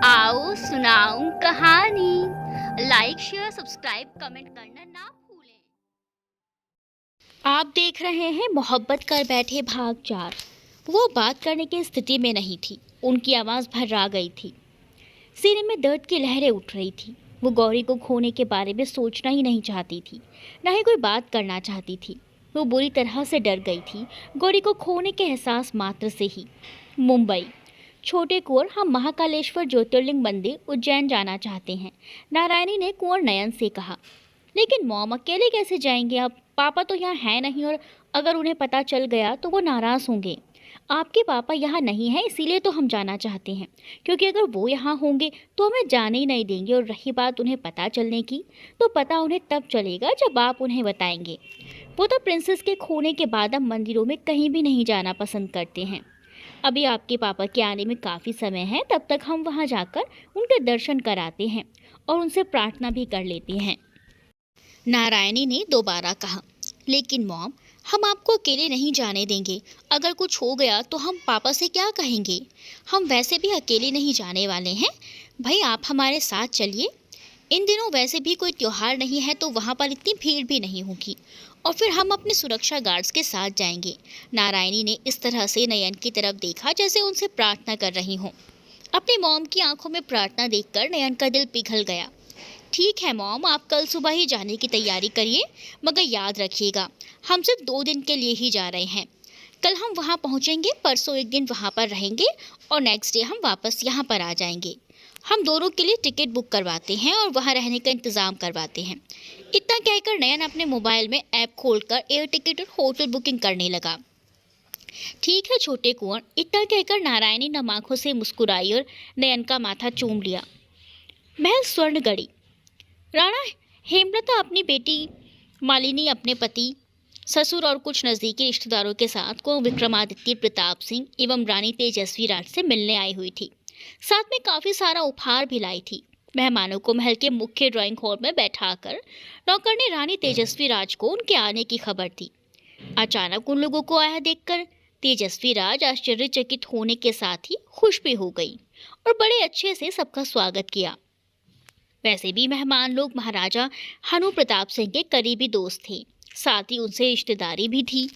आओ सुनाऊं कहानी। लाइक शेयर सब्सक्राइब कमेंट करना ना भूलें। आप देख रहे हैं मोहब्बत कर बैठे भाग 4। वो बात करने की स्थिति में नहीं थी। उनकी आवाज़ भर्रा गई थी। सीने में दर्द की लहरें उठ रही थी। वो गौरी को खोने के बारे में सोचना ही नहीं चाहती थी, ना ही कोई बात करना चाहती थी। वो बुरी तरह से डर गई थी गौरी को खोने के एहसास मात्र से ही। मुंबई। छोटे कुंवर, हम महाकालेश्वर ज्योतिर्लिंग मंदिर उज्जैन जाना चाहते हैं, नारायणी ने कुंवर नयन से कहा। लेकिन मॉम अकेले कैसे जाएंगे? अब पापा तो यहाँ है नहीं, और अगर उन्हें पता चल गया तो वो नाराज़ होंगे। आपके पापा यहाँ नहीं हैं, इसीलिए तो हम जाना चाहते हैं, क्योंकि अगर वो यहाँ होंगे तो हमें जाने ही नहीं देंगे। और रही बात उन्हें पता चलने की, तो पता उन्हें तब चलेगा जब आप उन्हें बताएंगे। वो तो प्रिंसेस के खोने के बाद अब मंदिरों में कहीं भी नहीं जाना पसंद करते हैं। अभी आपके पापा के आने में काफ़ी समय है, तब तक हम वहाँ जाकर उनके दर्शन कराते हैं और उनसे प्रार्थना भी कर लेते हैं, नारायणी ने दोबारा कहा। लेकिन मॉम, हम आपको अकेले नहीं जाने देंगे। अगर कुछ हो गया तो हम पापा से क्या कहेंगे? हम वैसे भी अकेले नहीं जाने वाले हैं। भाई, आप हमारे साथ चलिए। इन दिनों वैसे भी कोई त्योहार नहीं है, तो वहाँ पर इतनी भीड़ भी नहीं होगी, और फिर हम अपने सुरक्षा गार्ड्स के साथ जाएंगे। नारायणी ने इस तरह से नयन की तरफ देखा जैसे उनसे प्रार्थना कर रही हों। अपनी मॉम की आंखों में प्रार्थना देखकर नयन का दिल पिघल गया। ठीक है मॉम, आप कल सुबह ही जाने की तैयारी करिए, मगर याद रखिएगा हम सिर्फ 2 दिन के लिए ही जा रहे हैं। कल हम वहाँ पहुँचेंगे, परसों एक दिन वहाँ पर रहेंगे, और नेक्स्ट डे हम वापस यहाँ पर आ जाएंगे। हम दोनों के लिए टिकट बुक करवाते हैं और वहाँ रहने का इंतज़ाम करवाते हैं। इतना कहकर नयन अपने मोबाइल में ऐप खोलकर एयर टिकट और होटल बुकिंग करने लगा। ठीक है छोटे कुंवर, इतना कहकर नारायणी नम आंखों से मुस्कुराई और नयन का माथा चूम लिया। महल स्वर्णगढ़ी। राणा हेमलता अपनी बेटी मालिनी, अपने पति, ससुर और कुछ नज़दीकी रिश्तेदारों के साथ कुंवर विक्रमादित्य प्रताप सिंह एवं रानी तेजस्वी राज से मिलने आई हुई थी। साथ में काफ़ी सारा उपहार भी लाई थी। मेहमानों को महल के मुख्य ड्राइंग हॉल में बैठाकर नौकर ने रानी तेजस्वी राज को उनके आने की खबर दी। अचानक उन लोगों को आया देखकर तेजस्वी राज आश्चर्यचकित होने के साथ ही खुश भी हो गई और बड़े अच्छे से सबका स्वागत किया। वैसे भी मेहमान लोग महाराजा हनु प्रताप सिंह के करीबी दोस्त थे, साथ ही उनसे रिश्तेदारी भी थी।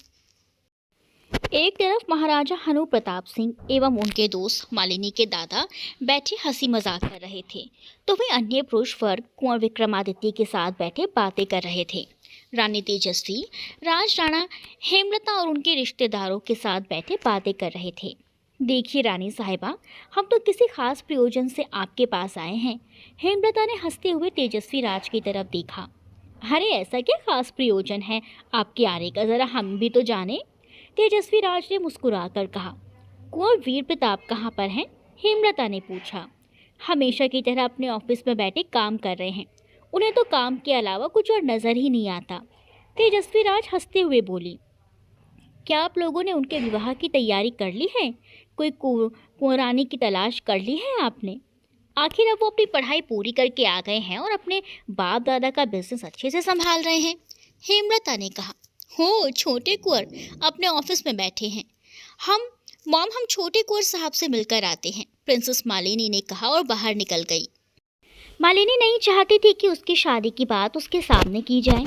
एक तरफ महाराजा हनु प्रताप सिंह एवं उनके दोस्त मालिनी के दादा बैठे हंसी मजाक कर रहे थे, तो वहीं अन्य पुरुष वर्ग कुंवर विक्रमादित्य के साथ बैठे बातें कर रहे थे। रानी तेजस्वी राज राणा हेमलता और उनके रिश्तेदारों के साथ बैठे बातें कर रहे थे। देखिए रानी साहिबा, हम तो किसी खास प्रयोजन से आपके पास आए हैं। हेमलता ने हंसते हुए तेजस्वी राज की तरफ देखा। अरे ऐसा क्या खास प्रयोजन है आपके आने का, जरा हम भी तो जाने। तेजस्वी राज ने मुस्कुराकर कहा। कुंवर वीर प्रताप कहाँ पर हैं? हेमलता ने पूछा। हमेशा की तरह अपने ऑफिस में बैठे काम कर रहे हैं, उन्हें तो काम के अलावा कुछ और नजर ही नहीं आता। तेजस्वी राज हंसते हुए बोली। क्या आप लोगों ने उनके विवाह की तैयारी कर ली है? कोई कुंवरानी की तलाश कर ली है आपने? आखिर अब वो अपनी पढ़ाई पूरी करके आ गए हैं और अपने बाप दादा का बिजनेस अच्छे से संभाल रहे हैं, हेमलता ने कहा। हो छोटे कुंवर अपने ऑफिस में बैठे हैं। हम छोटे कुंवर साहब से मिलकर आते हैं, प्रिंसेस मालिनी ने कहा और बाहर निकल गई। मालिनी नहीं चाहती थी कि उसकी शादी की बात उसके सामने की जाए।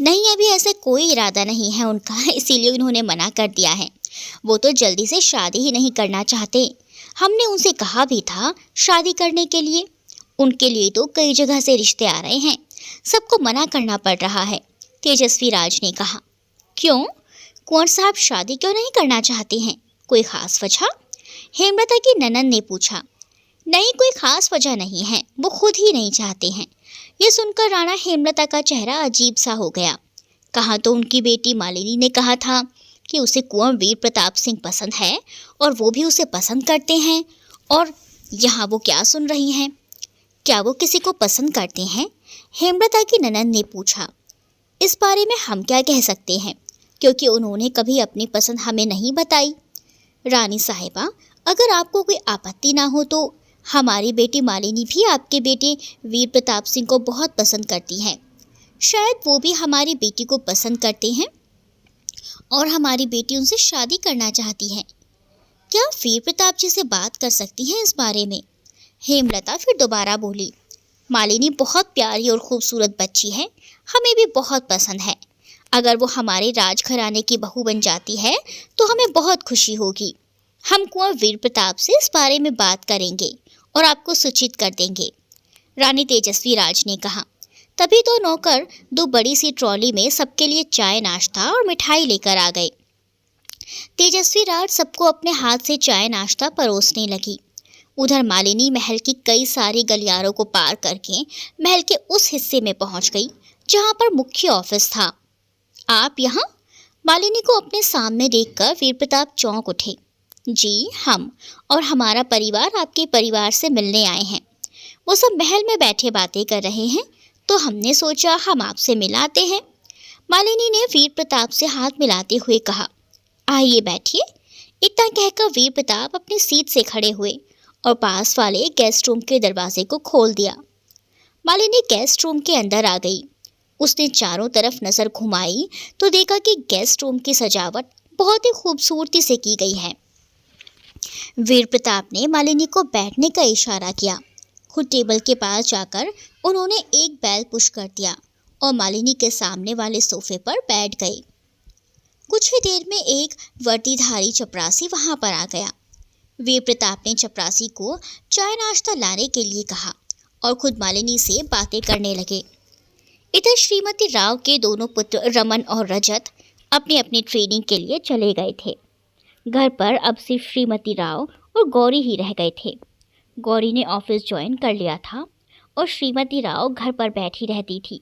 नहीं, अभी ऐसा कोई इरादा नहीं है उनका, इसीलिए उन्होंने मना कर दिया है। वो तो जल्दी से शादी ही नहीं करना चाहते। हमने उनसे कहा भी था शादी करने के लिए। उनके लिए तो कई जगह से रिश्ते आ रहे हैं, सबको मना करना पड़ रहा है, तेजस्वी राज ने कहा। क्यों? कुंवर साहब शादी क्यों नहीं करना चाहते हैं? कोई खास वजह? हेमलता की ननद ने पूछा। नहीं, कोई खास वजह नहीं है, वो खुद ही नहीं चाहते हैं। ये सुनकर राणा हेमलता का चेहरा अजीब सा हो गया। कहा तो उनकी बेटी मालिनी ने कहा था कि उसे कुंवर वीर प्रताप सिंह पसंद है और वो भी उसे पसंद करते हैं, और यहाँ वो क्या सुन रही हैं? क्या वो किसी को पसंद करते हैं? हेमलता की ननद ने पूछा। इस बारे में हम क्या कह सकते हैं, क्योंकि उन्होंने कभी अपनी पसंद हमें नहीं बताई। रानी साहिबा, अगर आपको कोई आपत्ति ना हो तो हमारी बेटी मालिनी भी आपके बेटे वीर प्रताप सिंह को बहुत पसंद करती हैं। शायद वो भी हमारी बेटी को पसंद करते हैं और हमारी बेटी उनसे शादी करना चाहती है। क्या वीर प्रताप जी से बात कर सकती हैं इस बारे में? हेमलता फिर दोबारा बोली, मालिनी बहुत प्यारी और खूबसूरत बच्ची है, हमें भी बहुत पसंद है। अगर वो हमारे राजघराने की बहू बन जाती है तो हमें बहुत खुशी होगी। हम कुंवर वीर प्रताप से इस बारे में बात करेंगे और आपको सूचित कर देंगे, रानी तेजस्वी राज ने कहा। तभी दो नौकर दो बड़ी सी ट्रॉली में सबके लिए चाय, नाश्ता और मिठाई लेकर आ गए। तेजस्वी राज सबको अपने हाथ से चाय नाश्ता परोसने लगी। उधर मालिनी महल की कई सारी गलियारों को पार करके महल के उस हिस्से में पहुंच गई जहां पर मुख्य ऑफिस था। आप यहाँ? मालिनी को अपने सामने देखकर वीर प्रताप चौंक उठे। जी, हम और हमारा परिवार आपके परिवार से मिलने आए हैं। वो सब महल में बैठे बातें कर रहे हैं तो हमने सोचा हम आपसे मिलाते हैं। मालिनी ने वीर प्रताप से हाथ मिलाते हुए कहा, आइए बैठिए। इतना कहकर वीर प्रताप अपनी सीट से खड़े हुए और पास वाले गेस्ट रूम के दरवाजे को खोल दिया। मालिनी गेस्ट रूम के अंदर आ गई। उसने चारों तरफ नजर घुमाई तो देखा कि गेस्ट रूम की सजावट बहुत ही खूबसूरती से की गई है। वीर प्रताप ने मालिनी को बैठने का इशारा किया। खुद टेबल के पास जाकर उन्होंने एक बैल पुश कर दिया और मालिनी के सामने वाले सोफे पर बैठ गए। कुछ ही देर में एक वर्दीधारी चपरासी वहां पर आ गया। वीर प्रताप ने चपरासी को चाय नाश्ता लाने के लिए कहा और खुद मालिनी से बातें करने लगे। इधर श्रीमती राव के दोनों पुत्र रमन और रजत अपनी अपनी ट्रेनिंग के लिए चले गए थे। घर पर अब सिर्फ श्रीमती राव और गौरी ही रह गए थे। गौरी ने ऑफिस ज्वाइन कर लिया था और श्रीमती राव घर पर बैठी रहती थी।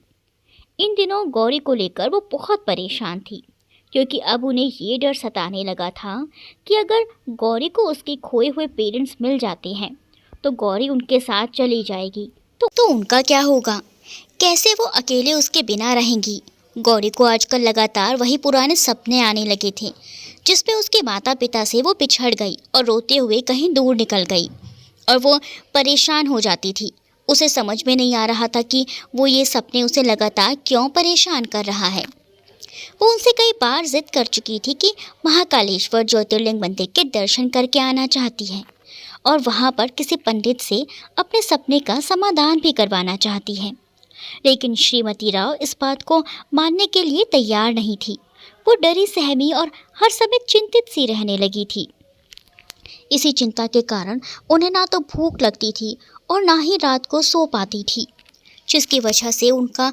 इन दिनों गौरी को लेकर वो बहुत परेशान थी, क्योंकि अब उन्हें ये डर सताने लगा था कि अगर गौरी को उसके खोए हुए पेरेंट्स मिल जाते हैं तो गौरी उनके साथ चली जाएगी तो उनका क्या होगा? कैसे वो अकेले उसके बिना रहेंगी? गौरी को आजकल लगातार वही पुराने सपने आने लगे थे जिसमें उसके माता पिता से वो पिछड़ गई और रोते हुए कहीं दूर निकल गई और वो परेशान हो जाती थी। उसे समझ में नहीं आ रहा था कि वो ये सपने उसे लगातार क्यों परेशान कर रहा है। वो उनसे कई बार जिद कर चुकी थी कि महाकालेश्वर ज्योतिर्लिंग मंदिर के दर्शन करके आना चाहती है और वहाँ पर किसी पंडित से अपने सपने का समाधान भी करवाना चाहती है, लेकिन श्रीमती राव इस बात को मानने के लिए तैयार नहीं थी। वो डरी सहमी और हर समय चिंतित सी रहने लगी थी। इसी चिंता के कारण उन्हें ना तो भूख लगती थी और ना ही रात को सो पाती थी, जिसकी वजह से उनका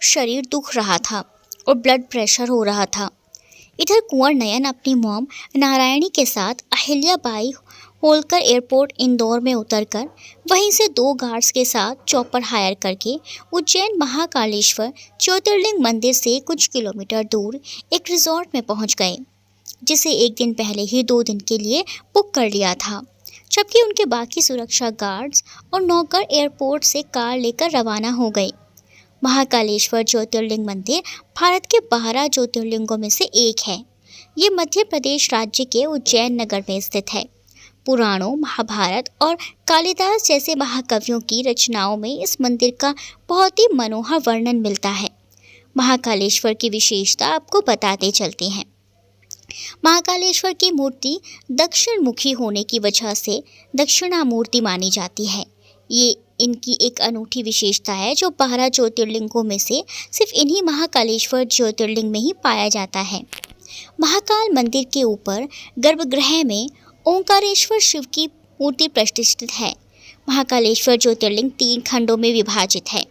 शरीर दुख रहा था और ब्लड प्रेशर हो रहा था। इधर कुंवर नयन अपनी मॉम नारायणी के साथ अहिल्याबाई होलकर एयरपोर्ट इंदौर में उतरकर वहीं से 2 गार्ड्स के साथ चॉपर हायर करके उज्जैन महाकालेश्वर ज्योतिर्लिंग मंदिर से कुछ किलोमीटर दूर एक रिजॉर्ट में पहुंच गए, जिसे एक दिन पहले ही 2 दिन के लिए बुक कर लिया था। जबकि उनके बाकी सुरक्षा गार्ड्स और नौकर एयरपोर्ट से कार लेकर रवाना हो गए। महाकालेश्वर ज्योतिर्लिंग मंदिर भारत के 12 ज्योतिर्लिंगों में से एक है। ये मध्य प्रदेश राज्य के उज्जैन नगर में स्थित है। पुराणों, महाभारत और कालिदास जैसे महाकवियों की रचनाओं में इस मंदिर का बहुत ही मनोहर वर्णन मिलता है। महाकालेश्वर की विशेषता आपको बताते चलते हैं। महाकालेश्वर की मूर्ति दक्षिण मुखी होने की वजह से दक्षिणामूर्ति मानी जाती है। ये इनकी एक अनूठी विशेषता है जो 12 ज्योतिर्लिंगों में से सिर्फ इन्हीं महाकालेश्वर ज्योतिर्लिंग में ही पाया जाता है। महाकाल मंदिर के ऊपर गर्भगृह में ओंकारेश्वर शिव की मूर्ति प्रतिष्ठित है। महाकालेश्वर ज्योतिर्लिंग 3 खंडों में विभाजित है।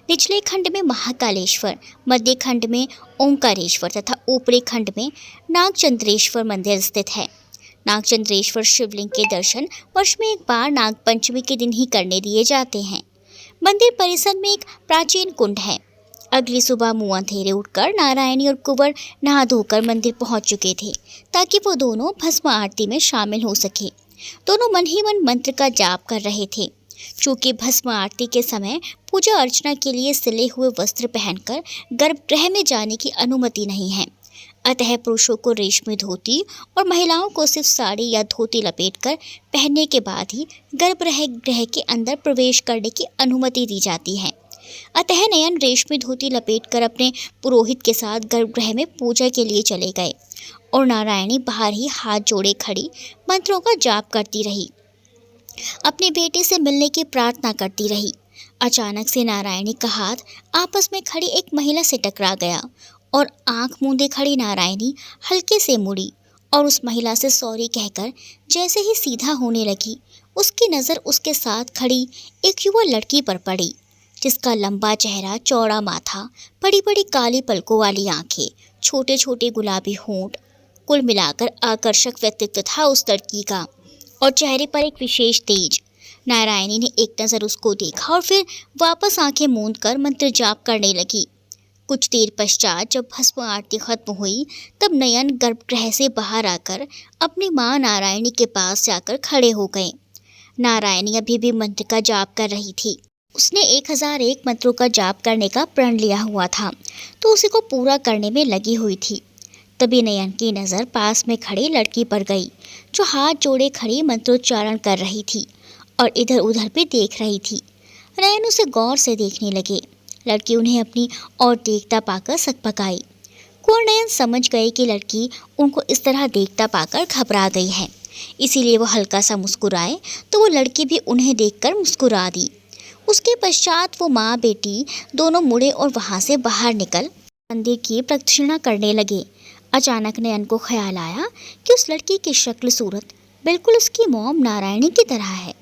निचले खंड में महाकालेश्वर, मध्य खंड में ओंकारेश्वर तथा ऊपरी खंड में नागचंद्रेश्वर मंदिर स्थित है। नागचंद्रेश्वर शिवलिंग के दर्शन वर्ष में एक बार नागपंचमी के दिन ही करने दिए जाते हैं। मंदिर परिसर में एक प्राचीन कुंड है। अगली सुबह मुँह अंधेरे उठकर नारायणी और कुंवर नहा धोकर मंदिर पहुंच चुके थे ताकि वो दोनों भस्म आरती में शामिल हो सके। दोनों मन ही मन मंत्र का जाप कर रहे थे। चूँकि भस्म आरती के समय पूजा अर्चना के लिए सिले हुए वस्त्र पहनकर गर्भगृह में जाने की अनुमति नहीं है, अतः पुरुषों को रेशमी धोती और महिलाओं को सिर्फ साड़ी या धोती लपेटकर पहनने के बाद ही गर्भगृह के अंदर प्रवेश करने की अनुमति दी जाती है। अतः नयन रेशमी धोती लपेटकर अपने पुरोहित के साथ गर्भगृह में पूजा के लिए चले गए और नारायणी बाहर ही हाथ जोड़े खड़ी मंत्रों का जाप करती रही। अपने बेटे से मिलने की प्रार्थना करती रही। अचानक से नारायणी का हाथ आपस में खड़ी एक महिला से टकरा गया और आंख मूंदे खड़ी नारायणी हल्के से मुड़ी और उस महिला से सॉरी कहकर जैसे ही सीधा होने लगी, उसकी नज़र उसके साथ खड़ी एक युवा लड़की पर पड़ी, जिसका लंबा चेहरा, चौड़ा माथा, बड़ी बड़ी काली पलकों वाली आंखें, छोटे छोटे गुलाबी होंठ, कुल मिलाकर आकर्षक व्यक्तित्व था उस लड़की का और चेहरे पर एक विशेष तेज। नारायणी ने एक नज़र उसको देखा और फिर वापस आंखें मूंद कर मंत्र जाप करने लगी। कुछ देर पश्चात जब भस्म आरती खत्म हुई, तब नयन गर्भगृह से बाहर आकर अपनी माँ नारायणी के पास जाकर खड़े हो गए। नारायणी अभी भी मंत्र का जाप कर रही थी। उसने 1001 मंत्रों का जाप करने का प्रण लिया हुआ था, तो उसी को पूरा करने में लगी हुई थी। तभी नयन की नज़र पास में खड़ी लड़की पर गई, जो हाथ जोड़े खड़ी मंत्रोच्चारण कर रही थी और इधर उधर भी देख रही थी। नयन उसे गौर से देखने लगे। लड़की उन्हें अपनी ओर देखता पाकर सकपकाई। कुंवर नयन समझ गए कि लड़की उनको इस तरह देखता पाकर घबरा गई है, इसीलिए वो हल्का सा मुस्कुराए तो वो लड़की भी उन्हें देखकर मुस्कुरा दी। उसके पश्चात वो माँ बेटी दोनों मुड़े और वहाँ से बाहर निकल मंदिर की प्रदक्षिणा करने लगे। अचानक नयन को ख्याल आया कि उस लड़की की शक्ल सूरत बिल्कुल उसकी मॉम नारायणी की तरह है।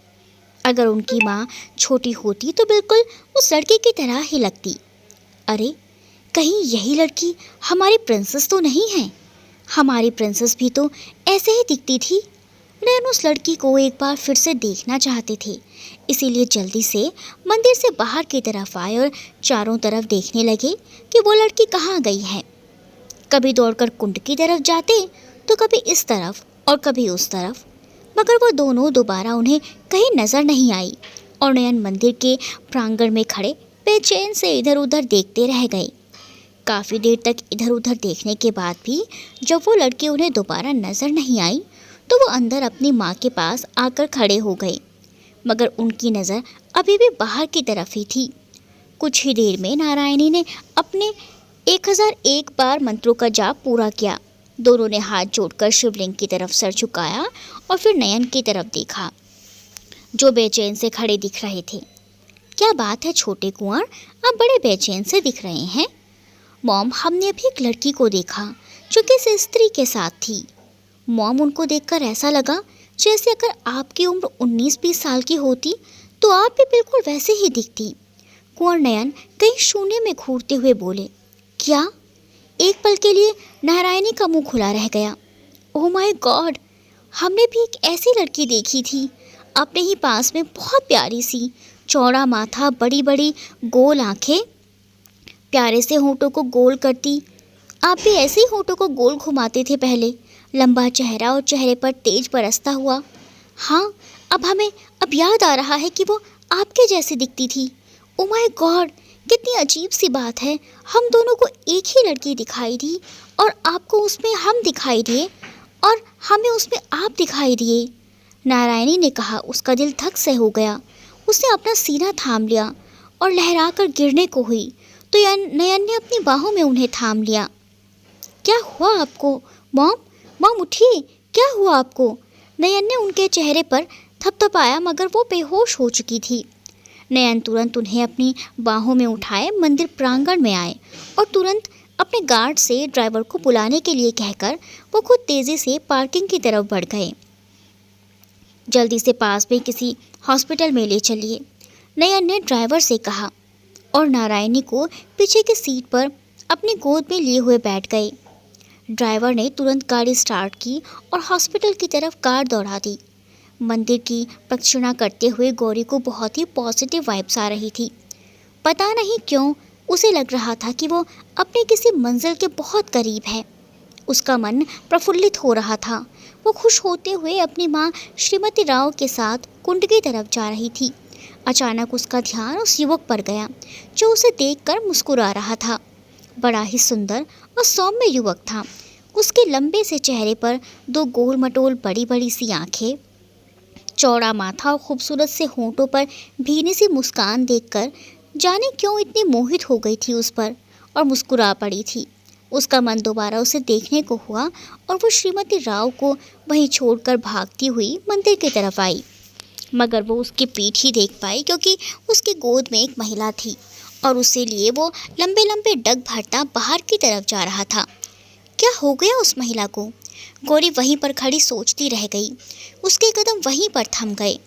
अगर उनकी माँ छोटी होती तो बिल्कुल उस लड़की की तरह ही लगती। अरे, कहीं यही लड़की हमारी प्रिंसेस तो नहीं है? हमारी प्रिंसेस भी तो ऐसे ही दिखती थी। नयन उस लड़की को एक बार फिर से देखना चाहते थे, इसीलिए जल्दी से मंदिर से बाहर की तरफ आए और चारों तरफ देखने लगे कि वो लड़की कहाँ गई है। कभी दौड़कर कुंड की तरफ जाते तो कभी इस तरफ और कभी उस तरफ, मगर वो दोनों दोबारा उन्हें कहीं नज़र नहीं आई और नयन मंदिर के प्रांगण में खड़े बेचैन से इधर उधर देखते रह गए। काफ़ी देर तक इधर उधर देखने के बाद भी जब वो लड़की उन्हें दोबारा नज़र नहीं आई, तो वो अंदर अपनी माँ के पास आकर खड़े हो गए, मगर उनकी नज़र अभी भी बाहर की तरफ ही थी। कुछ ही देर में नारायणी ने अपने 1001 बार मंत्रों का जाप पूरा किया। दोनों ने हाथ जोड़कर शिवलिंग की तरफ सर झुकाया और फिर नयन की तरफ देखा, जो बेचैन से खड़े दिख रहे थे। क्या बात है छोटे कुंवर, आप बड़े बेचैन से दिख रहे हैं। मॉम, हमने अभी एक लड़की को देखा जो किसी स्त्री के साथ थी। मॉम, उनको देखकर ऐसा लगा जैसे अगर आपकी उम्र 19-20 साल की होती तो आप भी बिल्कुल वैसे ही दिखती। कुंवर नयन कहीं शून्य में घूरते हुए बोले। क्या? एक पल के लिए नारायणी का मुंह खुला रह गया। ओह माय गॉड, हमने भी एक ऐसी लड़की देखी थी, अपने ही पास में, बहुत प्यारी सी, चौड़ा माथा, बड़ी बड़ी गोल आंखें, प्यारे से होंठों को गोल करती। आप भी ऐसे ही होंठों को गोल घुमाते थे पहले, लंबा चेहरा और चेहरे पर तेज बरसता हुआ। हाँ, अब याद आ रहा है कि वो आपके जैसी दिखती थी। ओ माय गॉड, कितनी अजीब सी बात है, हम दोनों को एक ही लड़की दिखाई दी और आपको उसमें हम दिखाई दिए और हमें उसमें आप दिखाई दिए। नारायणी ने कहा। उसका दिल धक से हो गया। उसने अपना सीना थाम लिया और लहरा कर गिरने को हुई तो नयन ने अपनी बाहों में उन्हें थाम लिया। क्या हुआ आपको? मॉम, मॉम उठिए, क्या हुआ आपको? नयन ने उनके चेहरे पर थपथपाया, मगर वो बेहोश हो चुकी थी। नयन तुरंत उन्हें अपनी बाहों में उठाए मंदिर प्रांगण में आए और तुरंत अपने गार्ड से ड्राइवर को बुलाने के लिए कहकर वो खुद तेज़ी से पार्किंग की तरफ बढ़ गए। जल्दी से पास में किसी हॉस्पिटल में ले चलिए, नयन ने ड्राइवर से कहा और नारायणी को पीछे की सीट पर अपनी गोद में लिए हुए बैठ गए। ड्राइवर ने तुरंत गाड़ी स्टार्ट की और हॉस्पिटल की तरफ कार दौड़ा दी। मंदिर की प्रदक्षिणा करते हुए गौरी को बहुत ही पॉजिटिव वाइब्स आ रही थी। पता नहीं क्यों उसे लग रहा था कि वो अपने किसी मंजिल के बहुत करीब है। उसका मन प्रफुल्लित हो रहा था। वो खुश होते हुए अपनी माँ श्रीमती राव के साथ कुंड की तरफ जा रही थी। अचानक उसका ध्यान उस युवक पर गया जो उसे देखकर मुस्कुरा रहा था। बड़ा ही सुंदर और सौम्य युवक था। उसके लंबे से चेहरे पर दो गोल मटोल बड़ी बड़ी सी आंखें, चौड़ा माथा और खूबसूरत से होंठों पर भीनी सी मुस्कान देखकर जाने क्यों इतनी मोहित हो गई थी उस पर और मुस्कुरा पड़ी थी। उसका मन दोबारा उसे देखने को हुआ और वो श्रीमती राव को वहीं छोड़कर भागती हुई मंदिर की तरफ आई। मगर वो उसकी पीठ ही देख पाई, क्योंकि उसकी गोद में एक महिला थी और उसे लिए वो लंबे लंबे डग भरता बाहर की तरफ जा रहा था। क्या हो गया उस महिला को? गौरी वहीं पर खड़ी सोचती रह गई। उसके कदम वहीं पर थम गए।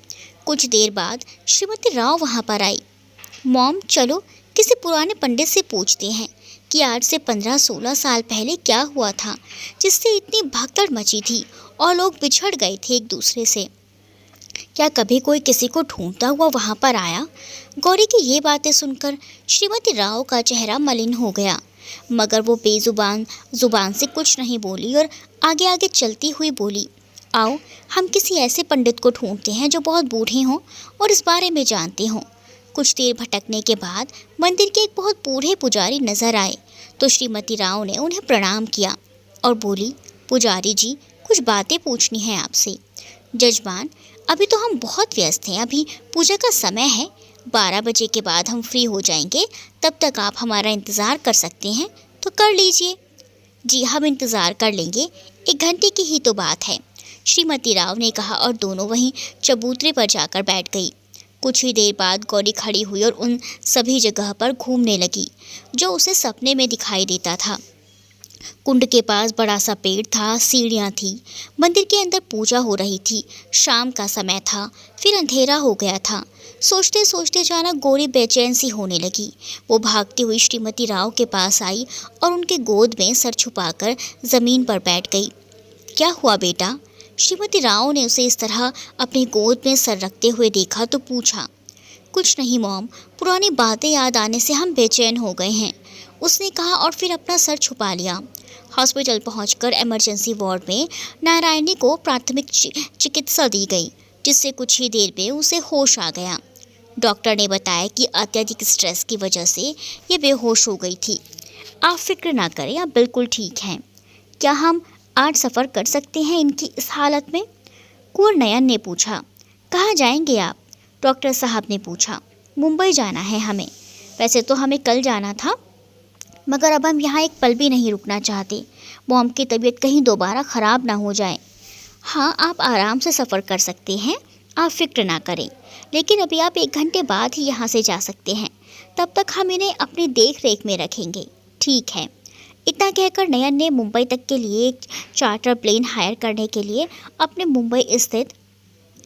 कुछ देर बाद श्रीमती राव वहां पर आई। मॉम, चलो किसी पुराने पंडित से पूछते हैं कि आज से 15-16 साल पहले क्या हुआ था जिससे इतनी भगदड़ मची थी और लोग बिछड़ गए थे एक दूसरे से। क्या कभी कोई किसी को ढूंढता हुआ वहां पर आया? गौरी की ये बातें सुनकर श्रीमती राव का चेहरा मलिन हो गया, मगर वो जुबान से कुछ नहीं बोली और आगे आगे चलती हुई बोली, आओ हम किसी ऐसे पंडित को ढूंढते हैं जो बहुत बूढ़े हों और इस बारे में जानते हों। कुछ देर भटकने के बाद मंदिर के एक बहुत बूढ़े पुजारी नजर आए तो श्रीमती राव ने उन्हें प्रणाम किया और बोली, पुजारी जी, कुछ बातें पूछनी है आपसे। जजमान, अभी तो हम बहुत व्यस्त हैं, अभी पूजा का समय है, 12 बजे के बाद हम फ्री हो जाएंगे, तब तक आप हमारा इंतज़ार कर सकते हैं तो कर लीजिए। जी, हम इंतज़ार कर लेंगे, 1 घंटे की ही तो बात है, श्रीमती राव ने कहा और दोनों वहीं चबूतरे पर जाकर बैठ गई। कुछ ही देर बाद गौरी खड़ी हुई और उन सभी जगह पर घूमने लगी जो उसे सपने में दिखाई देता था। कुंड के पास बड़ा सा पेड़ था, सीढ़ियाँ थी, मंदिर के अंदर पूजा हो रही थी, शाम का समय था, फिर अंधेरा हो गया था। सोचते सोचते अचानक गौरी बेचैन सी होने लगी। वो भागती हुई श्रीमती राव के पास आई और उनके गोद में सर छुपाकर ज़मीन पर बैठ गई। क्या हुआ बेटा? श्रीमती राव ने उसे इस तरह अपनी गोद में सर रखते हुए देखा तो पूछा। कुछ नहीं मॉम, पुरानी बातें याद आने से हम बेचैन हो गए हैं, उसने कहा और फिर अपना सर छुपा लिया। हॉस्पिटल पहुंचकर इमरजेंसी वार्ड में नारायणी को प्राथमिक चिकित्सा दी गई, जिससे कुछ ही देर में उसे होश आ गया। डॉक्टर ने बताया कि अत्यधिक स्ट्रेस की वजह से ये बेहोश हो गई थी। आप फिक्र ना करें, आप बिल्कुल ठीक हैं। क्या हम आज सफ़र कर सकते हैं इनकी इस हालत में? कुंवर नयन ने पूछा। कहाँ जाएंगे आप? डॉक्टर साहब ने पूछा। मुंबई जाना है हमें। वैसे तो हमें कल जाना था, मगर अब हम यहाँ एक पल भी नहीं रुकना चाहते। मॉम की तबीयत कहीं दोबारा ख़राब ना हो जाए। हाँ, आप आराम से सफ़र कर सकते हैं, आप फिक्र ना करें, लेकिन अभी आप 1 घंटे बाद ही यहाँ से जा सकते हैं, तब तक हम इन्हें अपनी देख रेख में रखेंगे। ठीक है। इतना कहकर नयन ने मुंबई तक के लिए एक चार्टर प्लेन हायर करने के लिए अपने मुंबई स्थित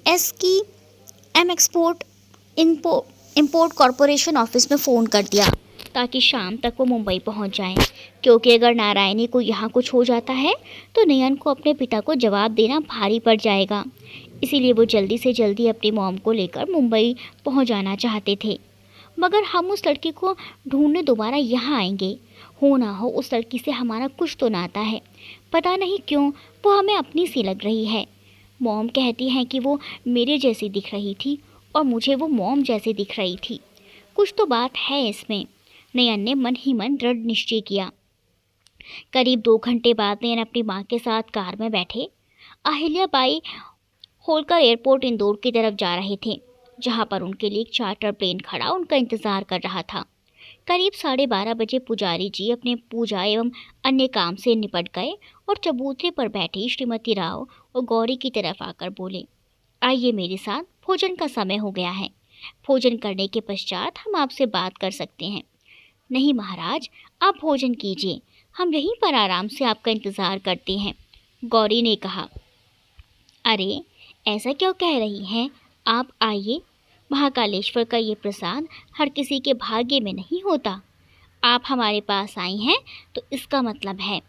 SKM export import corporation office में फ़ोन कर दिया ताकि शाम तक वो मुंबई पहुंच जाएं, क्योंकि अगर नारायणी को यहाँ कुछ हो जाता है तो नयन को अपने पिता को जवाब देना भारी पड़ जाएगा। इसीलिए वो जल्दी से जल्दी अपनी मॉम को लेकर मुंबई पहुंच जाना चाहते थे। मगर हम उस लड़की को ढूंढने दोबारा यहाँ आएंगे। हो ना हो उस लड़की से हमारा कुछ तो नाता है, पता नहीं क्यों वो हमें अपनी सी लग रही है। मॉम कहती हैं कि वो मेरे जैसी दिख रही थी और मुझे वो मॉम जैसी दिख रही थी। कुछ तो बात है इसमें। नयन ने मन ही मन दृढ़ निश्चय किया। करीब 2 घंटे बाद नयन अपनी माँ के साथ कार में बैठे अहिल्या बाई होलकर एयरपोर्ट इंदौर की तरफ जा रहे थे, जहाँ पर उनके लिए एक चार्टर प्लेन खड़ा उनका इंतज़ार कर रहा था। करीब 12:30 बजे पुजारी जी अपने पूजा एवं अन्य काम से निपट गए और चबूतरे पर बैठी श्रीमती राव और गौरी की तरफ आकर बोले, आइए मेरे साथ, भोजन का समय हो गया है। भोजन करने के पश्चात हम आपसे बात कर सकते हैं। नहीं महाराज, आप भोजन कीजिए, हम यहीं पर आराम से आपका इंतज़ार करते हैं, गौरी ने कहा। अरे ऐसा क्यों कह रही हैं? आप आइए, महाकालेश्वर का ये प्रसाद हर किसी के भाग्य में नहीं होता। आप हमारे पास आई हैं तो इसका मतलब है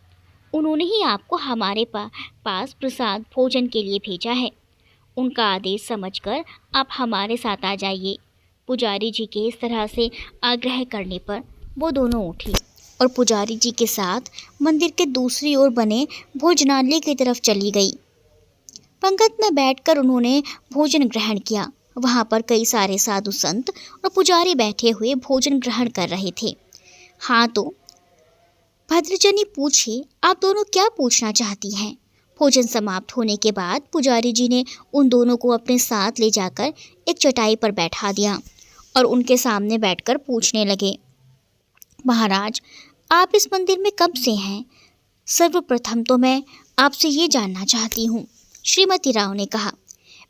उन्होंने ही आपको हमारे पास प्रसाद भोजन के लिए भेजा है। उनका आदेश समझकर आप हमारे साथ आ जाइए। पुजारी जी के इस तरह से आग्रह करने पर वो दोनों उठी और पुजारी जी के साथ मंदिर के दूसरी ओर बने भोजनालय की तरफ चली गई। पंगत में बैठकर उन्होंने भोजन ग्रहण किया। वहाँ पर कई सारे साधु संत और पुजारी बैठे हुए भोजन ग्रहण कर रहे थे। हाँ तो भद्रजनी पूछिए, आप दोनों क्या पूछना चाहती हैं? भोजन समाप्त होने के बाद पुजारी जी ने उन दोनों को अपने साथ ले जाकर एक चटाई पर बैठा दिया और उनके सामने बैठकर पूछने लगे, महाराज आप इस मंदिर में कब से हैं? सर्वप्रथम तो मैं आपसे ये जानना चाहती हूँ। श्रीमती राव ने कहा,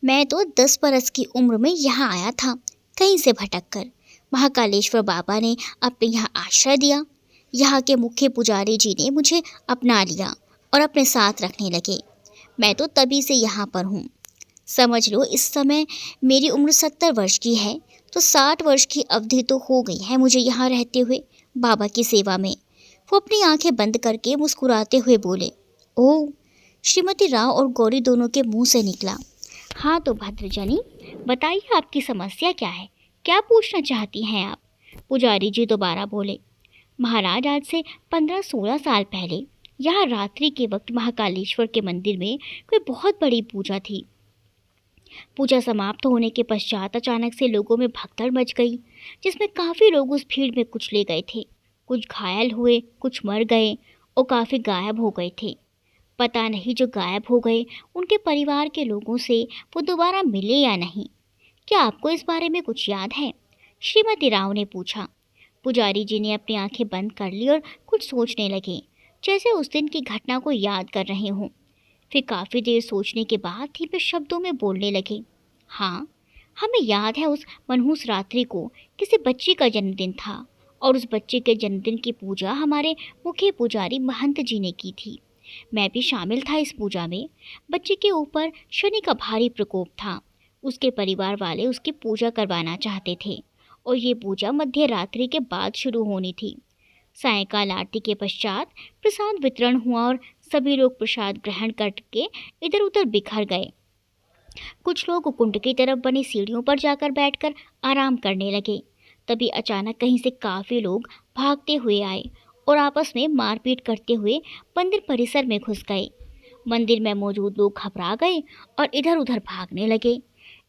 मैं तो 10 बरस की उम्र में यहाँ आया था, कहीं से भटक कर। महाकालेश्वर बाबा ने अपने यहाँ आश्रय दिया। यहाँ के मुख्य पुजारी जी ने मुझे अपना लिया और अपने साथ रखने लगे। मैं तो तभी से यहाँ पर हूँ। समझ लो इस समय मेरी उम्र 70 वर्ष की है, तो 60 वर्ष की अवधि तो हो गई है मुझे यहाँ रहते हुए बाबा की सेवा में। वो अपनी आंखें बंद करके मुस्कुराते हुए बोले। ओह, श्रीमती राव और गौरी दोनों के मुंह से निकला। हाँ तो भद्रजनी, बताइए आपकी समस्या क्या है, क्या पूछना चाहती हैं आप? पुजारी जी दोबारा बोले। महाराज, आज से 15-16 साल पहले यहाँ रात्रि के वक्त महाकालेश्वर के मंदिर में कोई बहुत बड़ी पूजा थी। पूजा समाप्त होने के पश्चात अचानक से लोगों में भगदड़ मच गई, जिसमें काफ़ी लोग उस भीड़ में कुचले गए थे। कुछ घायल हुए, कुछ मर गए और काफ़ी गायब हो गए थे। पता नहीं जो गायब हो गए उनके परिवार के लोगों से वो दोबारा मिले या नहीं। क्या आपको इस बारे में कुछ याद है? श्रीमती राव ने पूछा। पुजारी जी ने अपनी आंखें बंद कर ली और कुछ सोचने लगे, जैसे उस दिन की घटना को याद कर रहे हों। फिर काफ़ी देर सोचने के बाद धीमे शब्दों में बोलने लगे। हाँ, हमें याद है उस मनहूस रात्रि को किसी बच्ची का जन्मदिन था और उस बच्चे के जन्मदिन की पूजा हमारे मुख्य पुजारी महंत जी ने की थी। मैं भी शामिल था इस पूजा में। बच्चे के ऊपर शनि का भारी प्रकोप था। उसके परिवार वाले उसकी पूजा करवाना चाहते थे और ये पूजा मध्य रात्रि के बाद शुरू होनी थी। सायंकाल आरती के पश्चात प्रसाद वितरण हुआ और सभी लोग प्रसाद ग्रहण करके इधर उधर बिखर गए। कुछ लोग कुंड की तरफ बनी सीढ़ियों पर जाकर बैठकर आराम करने लगे। तभी अचानक कहीं से काफ़ी लोग भागते हुए आए और आपस में मारपीट करते हुए मंदिर परिसर में घुस गए। मंदिर में मौजूद लोग घबरा गए और इधर उधर भागने लगे।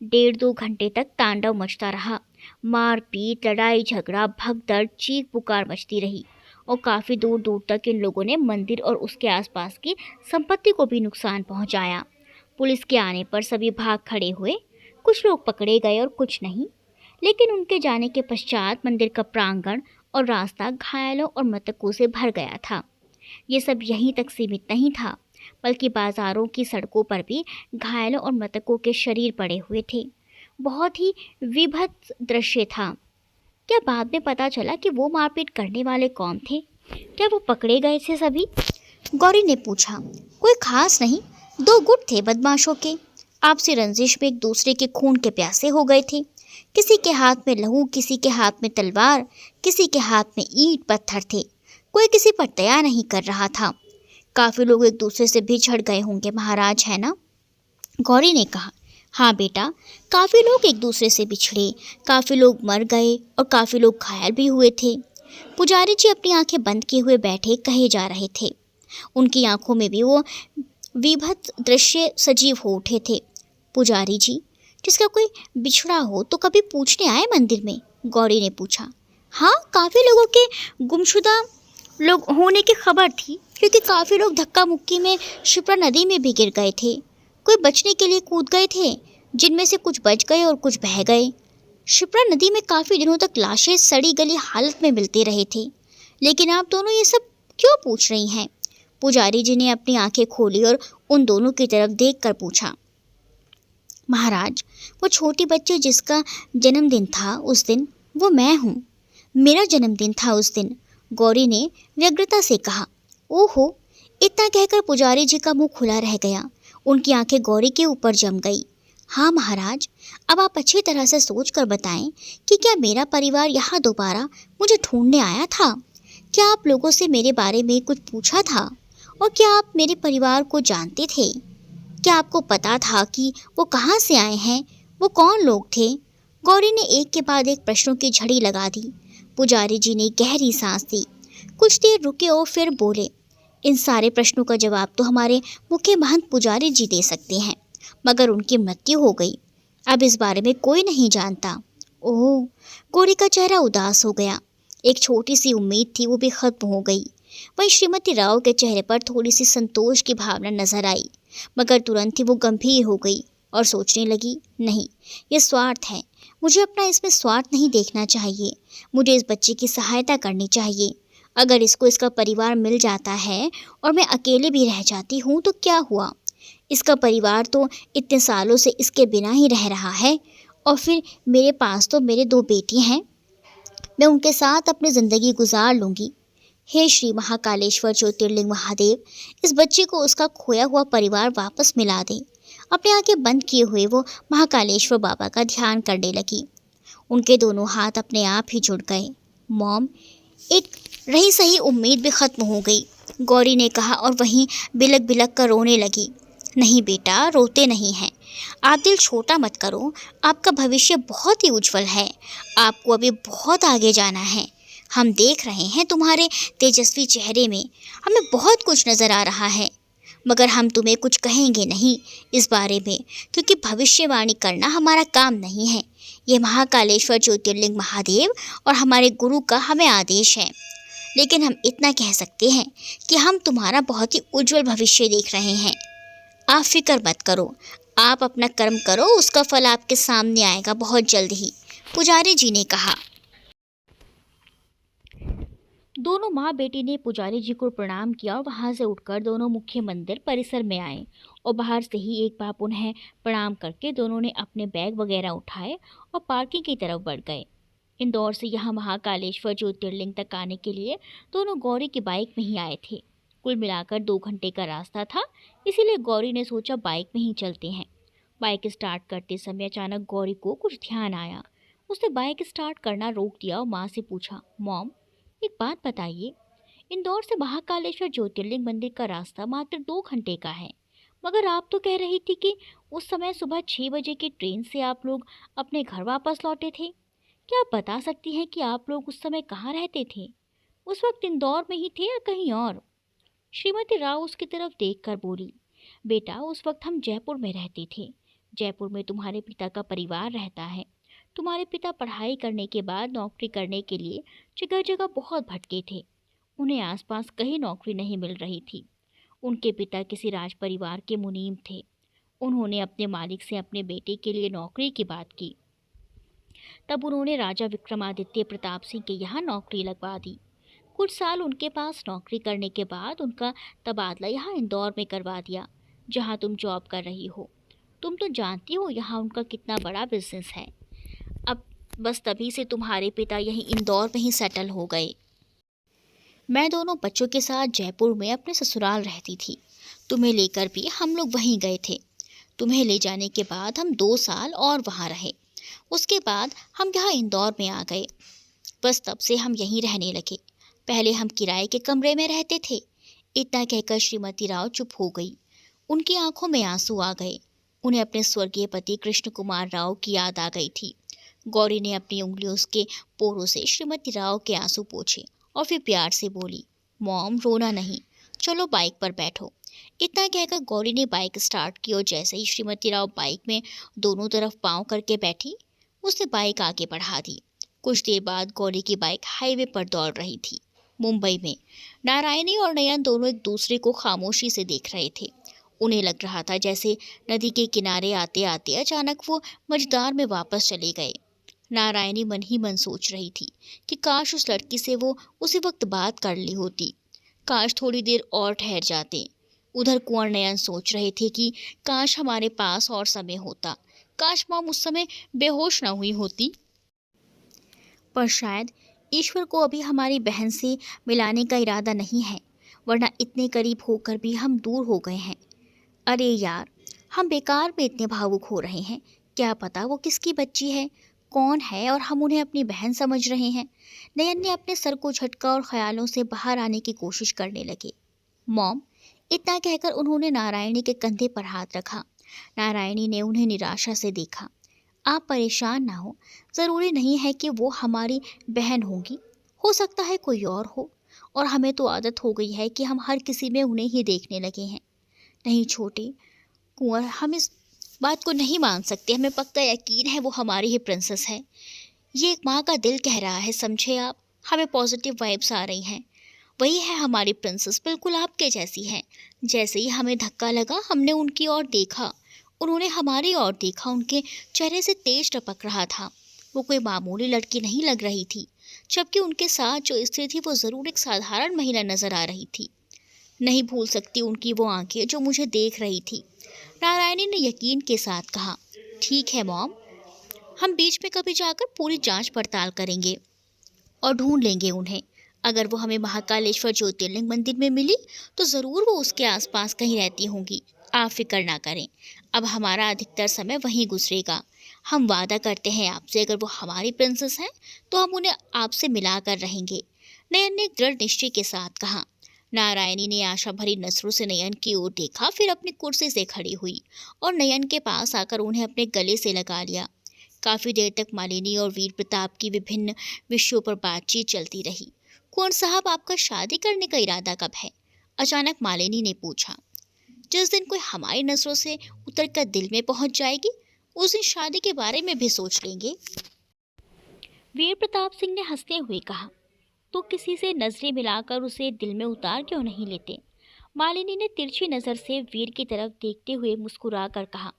1.5-2 घंटे तक तांडव मचता रहा। मारपीट, लड़ाई झगड़ा, भगदड़, चीख पुकार मचती रही और काफ़ी दूर दूर तक इन लोगों ने मंदिर और उसके आसपास की संपत्ति को भी नुकसान पहुंचाया। पुलिस के आने पर सभी भाग खड़े हुए। कुछ लोग पकड़े गए और कुछ नहीं, लेकिन उनके जाने के पश्चात मंदिर का प्रांगण और रास्ता घायलों और मृतकों से भर गया था। ये सब यहीं तक सीमित नहीं था, बल्कि बाजारों की सड़कों पर भी घायलों और मृतकों के शरीर पड़े हुए थे। बहुत ही विभत्स दृश्य था। क्या बाद में पता चला कि वो मारपीट करने वाले कौन थे? क्या वो पकड़े गए थे सभी? गौरी ने पूछा। कोई खास नहीं, 2 गुट थे बदमाशों के। आपसी रंजिश में एक दूसरे के खून के प्यासे हो गए थे। किसी के हाथ में लहू, किसी के हाथ में तलवार, किसी के हाथ में ईंट पत्थर थे। कोई किसी पर दया नहीं कर रहा था। काफ़ी लोग एक दूसरे से बिछड़ गए होंगे महाराज, है ना? गौरी ने कहा। हाँ बेटा, काफ़ी लोग एक दूसरे से बिछड़े, काफ़ी लोग मर गए और काफ़ी लोग घायल भी हुए थे। पुजारी जी अपनी आंखें बंद किए हुए बैठे कहे जा रहे थे। उनकी आंखों में भी वो विभत्स दृश्य सजीव हो उठे थे। पुजारी जी, जिसका कोई बिछड़ा हो तो कभी पूछने आए मंदिर में? गौरी ने पूछा। हाँ, काफ़ी लोगों के गुमशुदा लोग होने की खबर थी, क्योंकि काफ़ी लोग धक्का मुक्की में शिप्रा नदी में भी गिर गए थे। कोई बचने के लिए कूद गए थे, जिनमें से कुछ बच गए और कुछ बह गए। शिप्रा नदी में काफ़ी दिनों तक लाशें सड़ी गली हालत में मिलते रहे थे। लेकिन आप दोनों ये सब क्यों पूछ रही हैं? पुजारी जी ने अपनी आंखें खोली और उन दोनों की तरफ देखकर पूछा। महाराज, वो छोटी बच्ची जिसका जन्मदिन था उस दिन, वो मैं हूँ। मेरा जन्मदिन था उस दिन, गौरी ने व्यग्रता से कहा। ओहो, इतना कहकर पुजारी जी का मुंह खुला रह गया। उनकी आंखें गौरी के ऊपर जम गई। हाँ महाराज, अब आप अच्छी तरह से सोच कर बताएं कि क्या मेरा परिवार यहाँ दोबारा मुझे ढूंढने आया था? क्या आप लोगों से मेरे बारे में कुछ पूछा था? और क्या आप मेरे परिवार को जानते थे? क्या आपको पता था कि वो कहाँ से आए हैं? वो कौन लोग थे? गौरी ने एक के बाद एक प्रश्नों की झड़ी लगा दी। पुजारी जी ने गहरी सांस ली, कुछ देर रुके और फिर बोले। इन सारे प्रश्नों का जवाब तो हमारे मुख्य महंत पुजारी जी दे सकते हैं, मगर उनकी मृत्यु हो गई। अब इस बारे में कोई नहीं जानता। ओह, गौरी का चेहरा उदास हो गया। एक छोटी सी उम्मीद थी, वो भी खत्म हो गई। वहीं श्रीमती राव के चेहरे पर थोड़ी सी संतोष की भावना नजर आई, मगर तुरंत ही वो गंभीर हो गई और सोचने लगी, नहीं, ये स्वार्थ है। मुझे अपना इसमें स्वार्थ नहीं देखना चाहिए। मुझे इस बच्चे की सहायता करनी चाहिए। अगर इसको इसका परिवार मिल जाता है और मैं अकेले भी रह जाती हूँ तो क्या हुआ? इसका परिवार तो इतने सालों से इसके बिना ही रह रहा है, और फिर मेरे पास तो मेरे 2 बेटी हैं। मैं उनके साथ अपनी ज़िंदगी गुजार लूँगी। हे श्री महाकालेश्वर ज्योतिर्लिंग महादेव, इस बच्चे को उसका खोया हुआ परिवार वापस मिला दे। अपनी आंखें बंद किए हुए वो महाकालेश्वर बाबा का ध्यान करने लगी। उनके दोनों हाथ अपने आप ही जुड़ गए। मॉम, एक रही सही उम्मीद भी खत्म हो गई, गौरी ने कहा और वहीं बिलक बिलक कर रोने लगी। नहीं बेटा, रोते नहीं हैं। आप दिल छोटा मत करो, आपका भविष्य बहुत ही उज्जवल है। आपको अभी बहुत आगे जाना है। हम देख रहे हैं तुम्हारे तेजस्वी चेहरे में, हमें बहुत कुछ नज़र आ रहा है, मगर हम तुम्हें कुछ कहेंगे नहीं इस बारे में, क्योंकि भविष्यवाणी करना हमारा काम नहीं है। ये महाकालेश्वर ज्योतिर्लिंग महादेव और हमारे गुरु का हमें आदेश है। लेकिन हम इतना कह सकते हैं कि हम तुम्हारा बहुत ही उज्जवल भविष्य देख रहे हैं। आप फिक्र मत करो, आप अपना कर्म करो, उसका फल आपके सामने आएगा बहुत जल्द ही, पुजारी जी ने कहा। दोनों माँ बेटी ने पुजारी जी को प्रणाम किया और वहाँ से उठकर दोनों मुख्य मंदिर परिसर में आए और बाहर से ही एक बाप उन्हें प्रणाम करके दोनों ने अपने बैग वगैरह उठाए और पार्किंग की तरफ बढ़ गए। इंदौर से यहाँ महाकालेश्वर ज्योतिर्लिंग तक आने के लिए दोनों गौरी की बाइक में ही आए थे। कुल मिलाकर 2 घंटे का रास्ता था, इसीलिए गौरी ने सोचा बाइक में ही चलते हैं। बाइक स्टार्ट करते समय अचानक गौरी को कुछ ध्यान आया। उसने बाइक स्टार्ट करना रोक दिया और माँ से पूछा, मॉम, एक बात बताइए, इंदौर से महाकालेश्वर ज्योतिर्लिंग मंदिर का रास्ता मात्र 2 घंटे का है, मगर आप तो कह रही थी कि उस समय सुबह 6 बजे की ट्रेन से आप लोग अपने घर वापस लौटे थे। क्या आप बता सकती हैं कि आप लोग उस समय कहाँ रहते थे? उस वक्त इंदौर में ही थे या कहीं और? श्रीमती राव उसकी तरफ देखकर बोली, बेटा, उस वक्त हम जयपुर में रहते थे। जयपुर में तुम्हारे पिता का परिवार रहता है। तुम्हारे पिता पढ़ाई करने के बाद नौकरी करने के लिए जगह जगह बहुत भटके थे। उन्हें आसपास कहीं नौकरी नहीं मिल रही थी। उनके पिता किसी राज परिवार के मुनीम थे। उन्होंने अपने मालिक से अपने बेटे के लिए नौकरी की बात की। तब उन्होंने राजा विक्रमादित्य प्रताप सिंह के यहाँ नौकरी लगवा दी। कुछ साल उनके पास नौकरी करने के बाद उनका तबादला यहाँ इंदौर में करवा दिया, जहाँ तुम जॉब कर रही हो। तुम तो जानती हो यहाँ उनका कितना बड़ा बिजनेस है। अब बस तभी से तुम्हारे पिता यहीं इंदौर में ही सेटल हो गए। मैं दोनों बच्चों के साथ जयपुर में अपने ससुराल रहती थी। तुम्हें लेकर भी हम लोग वहीं गए थे। तुम्हें ले जाने के बाद हम 2 साल और वहाँ रहे। उसके बाद हम यहाँ इंदौर में आ गए। बस तब से हम यहीं रहने लगे। पहले हम किराए के कमरे में रहते थे। इतना कहकर श्रीमती राव चुप हो गई। उनकी आंखों में आंसू आ गए। उन्हें अपने स्वर्गीय पति कृष्ण कुमार राव की याद आ गई थी। गौरी ने अपनी उंगलियों उसके पोरों से श्रीमती राव के आंसू पोंछे और फिर प्यार से बोली, मॉम, रोना नहीं, चलो बाइक पर बैठो। इतना कहकर गौरी ने बाइक स्टार्ट की और जैसे ही श्रीमती राव बाइक में दोनों तरफ पाँव करके बैठी, उसने बाइक आगे बढ़ा दी। कुछ देर बाद गौरी की बाइक हाईवे पर दौड़ रही थी। मुंबई में नारायणी और नयन दोनों एक दूसरे को खामोशी से देख रहे थे। उन्हें लग रहा था जैसे नदी के किनारे आते आते अचानक वो मझधार में वापस चले गए। नारायणी मन ही मन सोच रही थी कि काश उस लड़की से वो उसी वक्त बात कर ली होती, काश थोड़ी देर और ठहर जाते। उधर कुंवर नयन सोच रहे थे कि काश हमारे पास और समय होता, काश मॉम उस समय बेहोश न हुई होती। पर शायद ईश्वर को अभी हमारी बहन से मिलाने का इरादा नहीं है, वरना इतने करीब होकर भी हम दूर हो गए हैं। अरे यार, हम बेकार में इतने भावुक हो रहे हैं। क्या पता वो किसकी बच्ची है, कौन है, और हम उन्हें अपनी बहन समझ रहे हैं। नयन ने अपने सर को झटका और ख्यालों से बाहर आने की कोशिश करने लगे। मॉम, इतना कहकर उन्होंने नारायणी के कंधे पर हाथ रखा। नारायणी ने उन्हें निराशा से देखा। आप परेशान ना हो, ज़रूरी नहीं है कि वो हमारी बहन होगी, हो सकता है कोई और हो, और हमें तो आदत हो गई है कि हम हर किसी में उन्हें ही देखने लगे हैं। नहीं छोटे कुंवर, हम इस बात को नहीं मान सकते। हमें पक्का यकीन है वो हमारी ही प्रिंसेस है। ये एक माँ का दिल कह रहा है, समझे आप। हमें पॉजिटिव वाइब्स आ रही हैं। वही है हमारी प्रिंसेस, बिल्कुल आपके जैसी है। जैसे ही हमें धक्का लगा, हमने उनकी ओर देखा, उन्होंने हमारी ओर देखा। उनके चेहरे से तेज टपक रहा था। वो कोई मामूली लड़की नहीं लग रही थी, जबकि उनके साथ जो स्त्री थी वो ज़रूर एक साधारण महिला नज़र आ रही थी। नहीं भूल सकती उनकी वो आंखें जो मुझे देख रही थी। नारायणी ने यकीन के साथ कहा, ठीक है मॉम, हम बीच में कभी जाकर पूरी जांच पड़ताल करेंगे और ढूंढ लेंगे उन्हें। अगर वो हमें महाकालेश्वर ज्योतिर्लिंग मंदिर में मिली तो ज़रूर वो उसके आसपास कहीं रहती होंगी। आप फिक्र ना करें, अब हमारा अधिकतर समय वहीं गुजरेगा। हम वादा करते हैं आपसे, अगर वो हमारी प्रिंसेस हैं तो हम उन्हें आपसे मिला कर रहेंगे, नयन ने दृढ़ निश्चय के साथ कहा। नारायणी ने आशा भरी नजरों से नयन की ओर देखा, फिर अपनी कुर्सी से खड़ी हुई और नयन के पास आकर उन्हें अपने गले से लगा लिया। काफ़ी देर तक मालिनी और वीर प्रताप की विभिन्न विषयों पर बातचीत चलती रही। कुंवर साहब, आपका शादी करने का इरादा कब है? अचानक मालिनी ने पूछा। जिस दिन कोई हमारी नजरों से उतर कर दिल में पहुंच जाएगी, उस दिन शादी के बारे में भी सोच लेंगे। वीर प्रताप सिंह ने हंसते हुए कहा, तो किसी से नजरें मिलाकर उसे दिल में उतार क्यों नहीं लेते? मालिनी ने तिरछी नजर से वीर की तरफ देखते हुए मुस्कुरा कर कहा।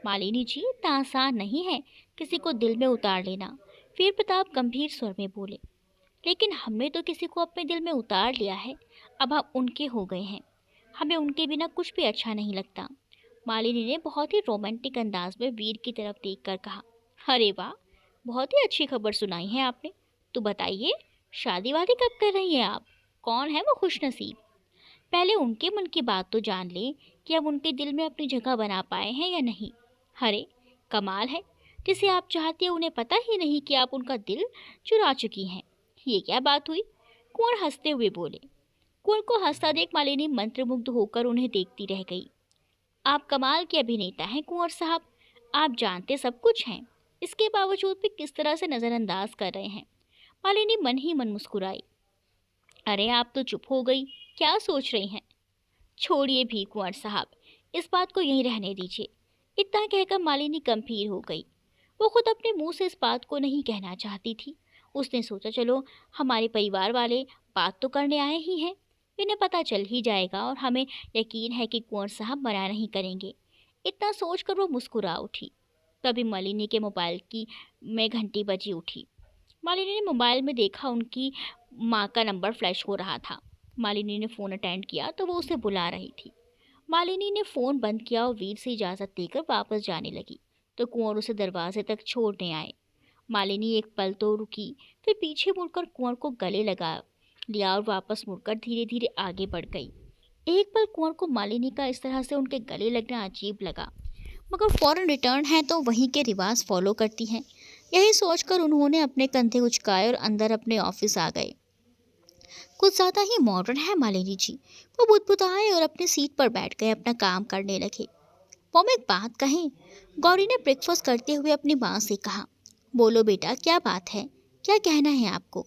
मालिनी जी, इतना आसान नहीं है किसी को दिल में उतार लेना, वीर प्रताप गंभीर स्वर में बोले। लेकिन हमने तो किसी को अपने दिल में उतार लिया है, अब हम उनके हो गए हैं, हमें उनके बिना कुछ भी अच्छा नहीं लगता। मालिनी ने बहुत ही रोमांटिक अंदाज में वीर की तरफ देखकर कहा। अरे वाह, बहुत ही अच्छी खबर सुनाई है आपने। तो बताइए, शादी वादी कब कर रही हैं आप? कौन है वो खुशनसीब? पहले उनके मन की बात तो जान लें कि अब उनके दिल में अपनी जगह बना पाए हैं या नहीं। अरे कमाल है, जिसे आप चाहती हैं उन्हें पता ही नहीं कि आप उनका दिल चुरा चुकी हैं। ये क्या बात हुई? कुंवर हंसते हुए बोले। कुंवर को हंसता देख मालिनी मंत्रमुग्ध होकर उन्हें देखती रह गई। आप कमाल के अभिनेता हैं कुंवर साहब, आप जानते सब कुछ हैं, इसके बावजूद भी किस तरह से नज़रअंदाज कर रहे हैं। मालिनी मन ही मन मुस्कुराई। अरे आप तो चुप हो गई, क्या सोच रही हैं? छोड़िए भी कुंवर साहब, इस बात को यहीं रहने दीजिए। इतना कहकर मालिनी गंभीर हो गई। वो खुद अपने मुंह से इस बात को नहीं कहना चाहती थी। उसने सोचा, चलो हमारे परिवार वाले बात तो करने आए ही हैं, इन्हें पता चल ही जाएगा और हमें यकीन है कि कुंवर साहब मना नहीं करेंगे। इतना सोचकर वो मुस्कुरा उठी। तभी मालिनी के मोबाइल की में घंटी बजी उठी। मालिनी ने मोबाइल में देखा, उनकी माँ का नंबर फ्लैश हो रहा था। मालिनी ने फ़ोन अटेंड किया तो वो उसे बुला रही थी। मालिनी ने फ़ोन बंद किया और वीर से इजाज़त देकर वापस जाने लगी तो कुंवर उसे दरवाजे तक छोड़ने आए। मालिनी एक पल तो रुकी, फिर पीछे मुड़कर कुंवर को गले लगा लिया और वापस मुड़कर धीरे धीरे आगे बढ़ गई। एक पल कुंवर को मालिनी का इस तरह से उनके गले लगना अजीब लगा, मगर फौरन रिटर्न है तो वहीं के रिवाज फॉलो करती हैं। यही सोचकर उन्होंने अपने कंधे उचकाए और अंदर अपने ऑफिस आ गए। कुछ ज़्यादा ही मॉडर्न है मालिनी जी, वो बुदबुदाए और अपनी सीट पर बैठ गए, अपना काम करने लगे। मॉम, एक बात कहें? गौरी ने ब्रेकफास्ट करते हुए अपनी माँ से कहा। बोलो बेटा, क्या बात है, क्या कहना है आपको?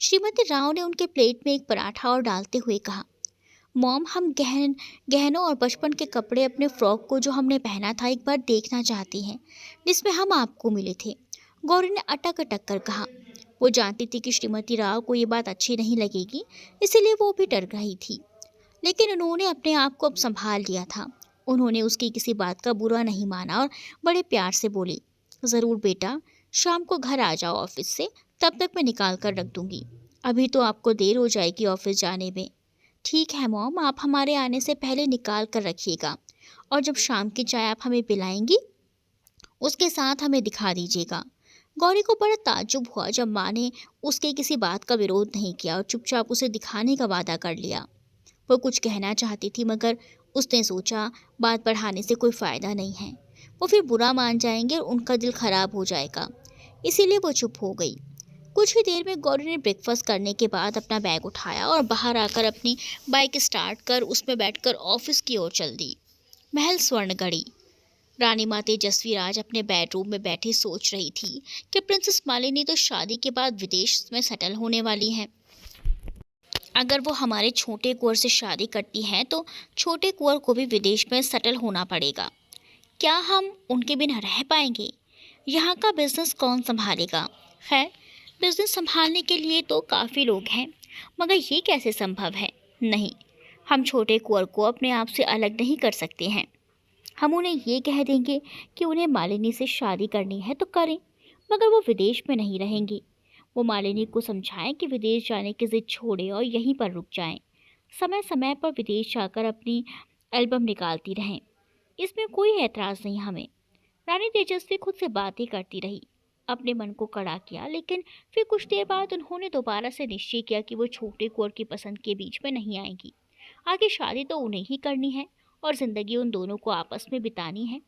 श्रीमती राव ने उनके प्लेट में एक पराठा और डालते हुए कहा। मॉम, हम गहनों और बचपन के कपड़े, अपने फ्रॉक को जो हमने पहना था, एक बार देखना चाहती हैं, जिसमें हम आपको मिले थे, गौरी ने अटक अटक कर कहा। वो जानती थी कि श्रीमती राव को ये बात अच्छी नहीं लगेगी, इसीलिए वो भी डर रही थी, लेकिन उन्होंने अपने आप को अब संभाल लिया था। उन्होंने उसकी किसी बात का बुरा नहीं माना और बड़े प्यार से बोली, ज़रूर बेटा, शाम को घर आ जाओ ऑफिस से, तब तक मैं निकाल कर रख दूंगी। अभी तो आपको देर हो जाएगी ऑफिस जाने में। ठीक है मॉम, आप हमारे आने से पहले निकाल कर रखिएगा और जब शाम की चाय आप हमें पिलाएंगी उसके साथ हमें दिखा दीजिएगा। गौरी को बड़ा ताज्जुब हुआ जब माँ ने उसके किसी बात का विरोध नहीं किया और चुपचाप उसे दिखाने का वादा कर लिया। वो कुछ कहना चाहती थी, मगर उसने सोचा बात बढ़ाने से कोई फ़ायदा नहीं है, वो फिर बुरा मान जाएंगे और उनका दिल खराब हो जाएगा, इसीलिए वो चुप हो गई। कुछ ही देर में गौरी ने ब्रेकफास्ट करने के बाद अपना बैग उठाया और बाहर आकर अपनी बाइक स्टार्ट कर उसमें बैठकर ऑफिस की ओर चल दी। महल स्वर्णगढ़ी। रानी माँ तेजस्वी राज अपने बेडरूम में बैठी सोच रही थी कि प्रिंसेस मालिनी तो शादी के बाद विदेश में सेटल होने वाली हैं। अगर वो हमारे छोटे कुंवर से शादी करती हैं तो छोटे कुंवर को भी विदेश में सेटल होना पड़ेगा। क्या हम उनके बिना रह पाएंगे? यहाँ का बिजनेस कौन संभालेगा? खैर, बिजनेस संभालने के लिए तो काफ़ी लोग हैं, मगर ये कैसे संभव है? नहीं, हम छोटे कुंवर को अपने आप से अलग नहीं कर सकते हैं। हम उन्हें ये कह देंगे कि उन्हें मालिनी से शादी करनी है तो करें, मगर वो विदेश में नहीं रहेंगी। वो मालिनी को समझाएं कि विदेश जाने की जिद छोड़े और यहीं पर रुक जाएं। समय समय पर विदेश जाकर अपनी एल्बम निकालती रहें, इसमें कोई ऐतराज़ नहीं हमें। रानी तेजस्वी खुद से बातें करती रही, अपने मन को कड़ा किया, लेकिन फिर कुछ देर बाद उन्होंने दोबारा से निश्चय किया कि वो छोटे कुंवर की पसंद के बीच में नहीं आएंगी। आगे शादी तो उन्हें ही करनी है और ज़िंदगी उन दोनों को आपस में बितानी है।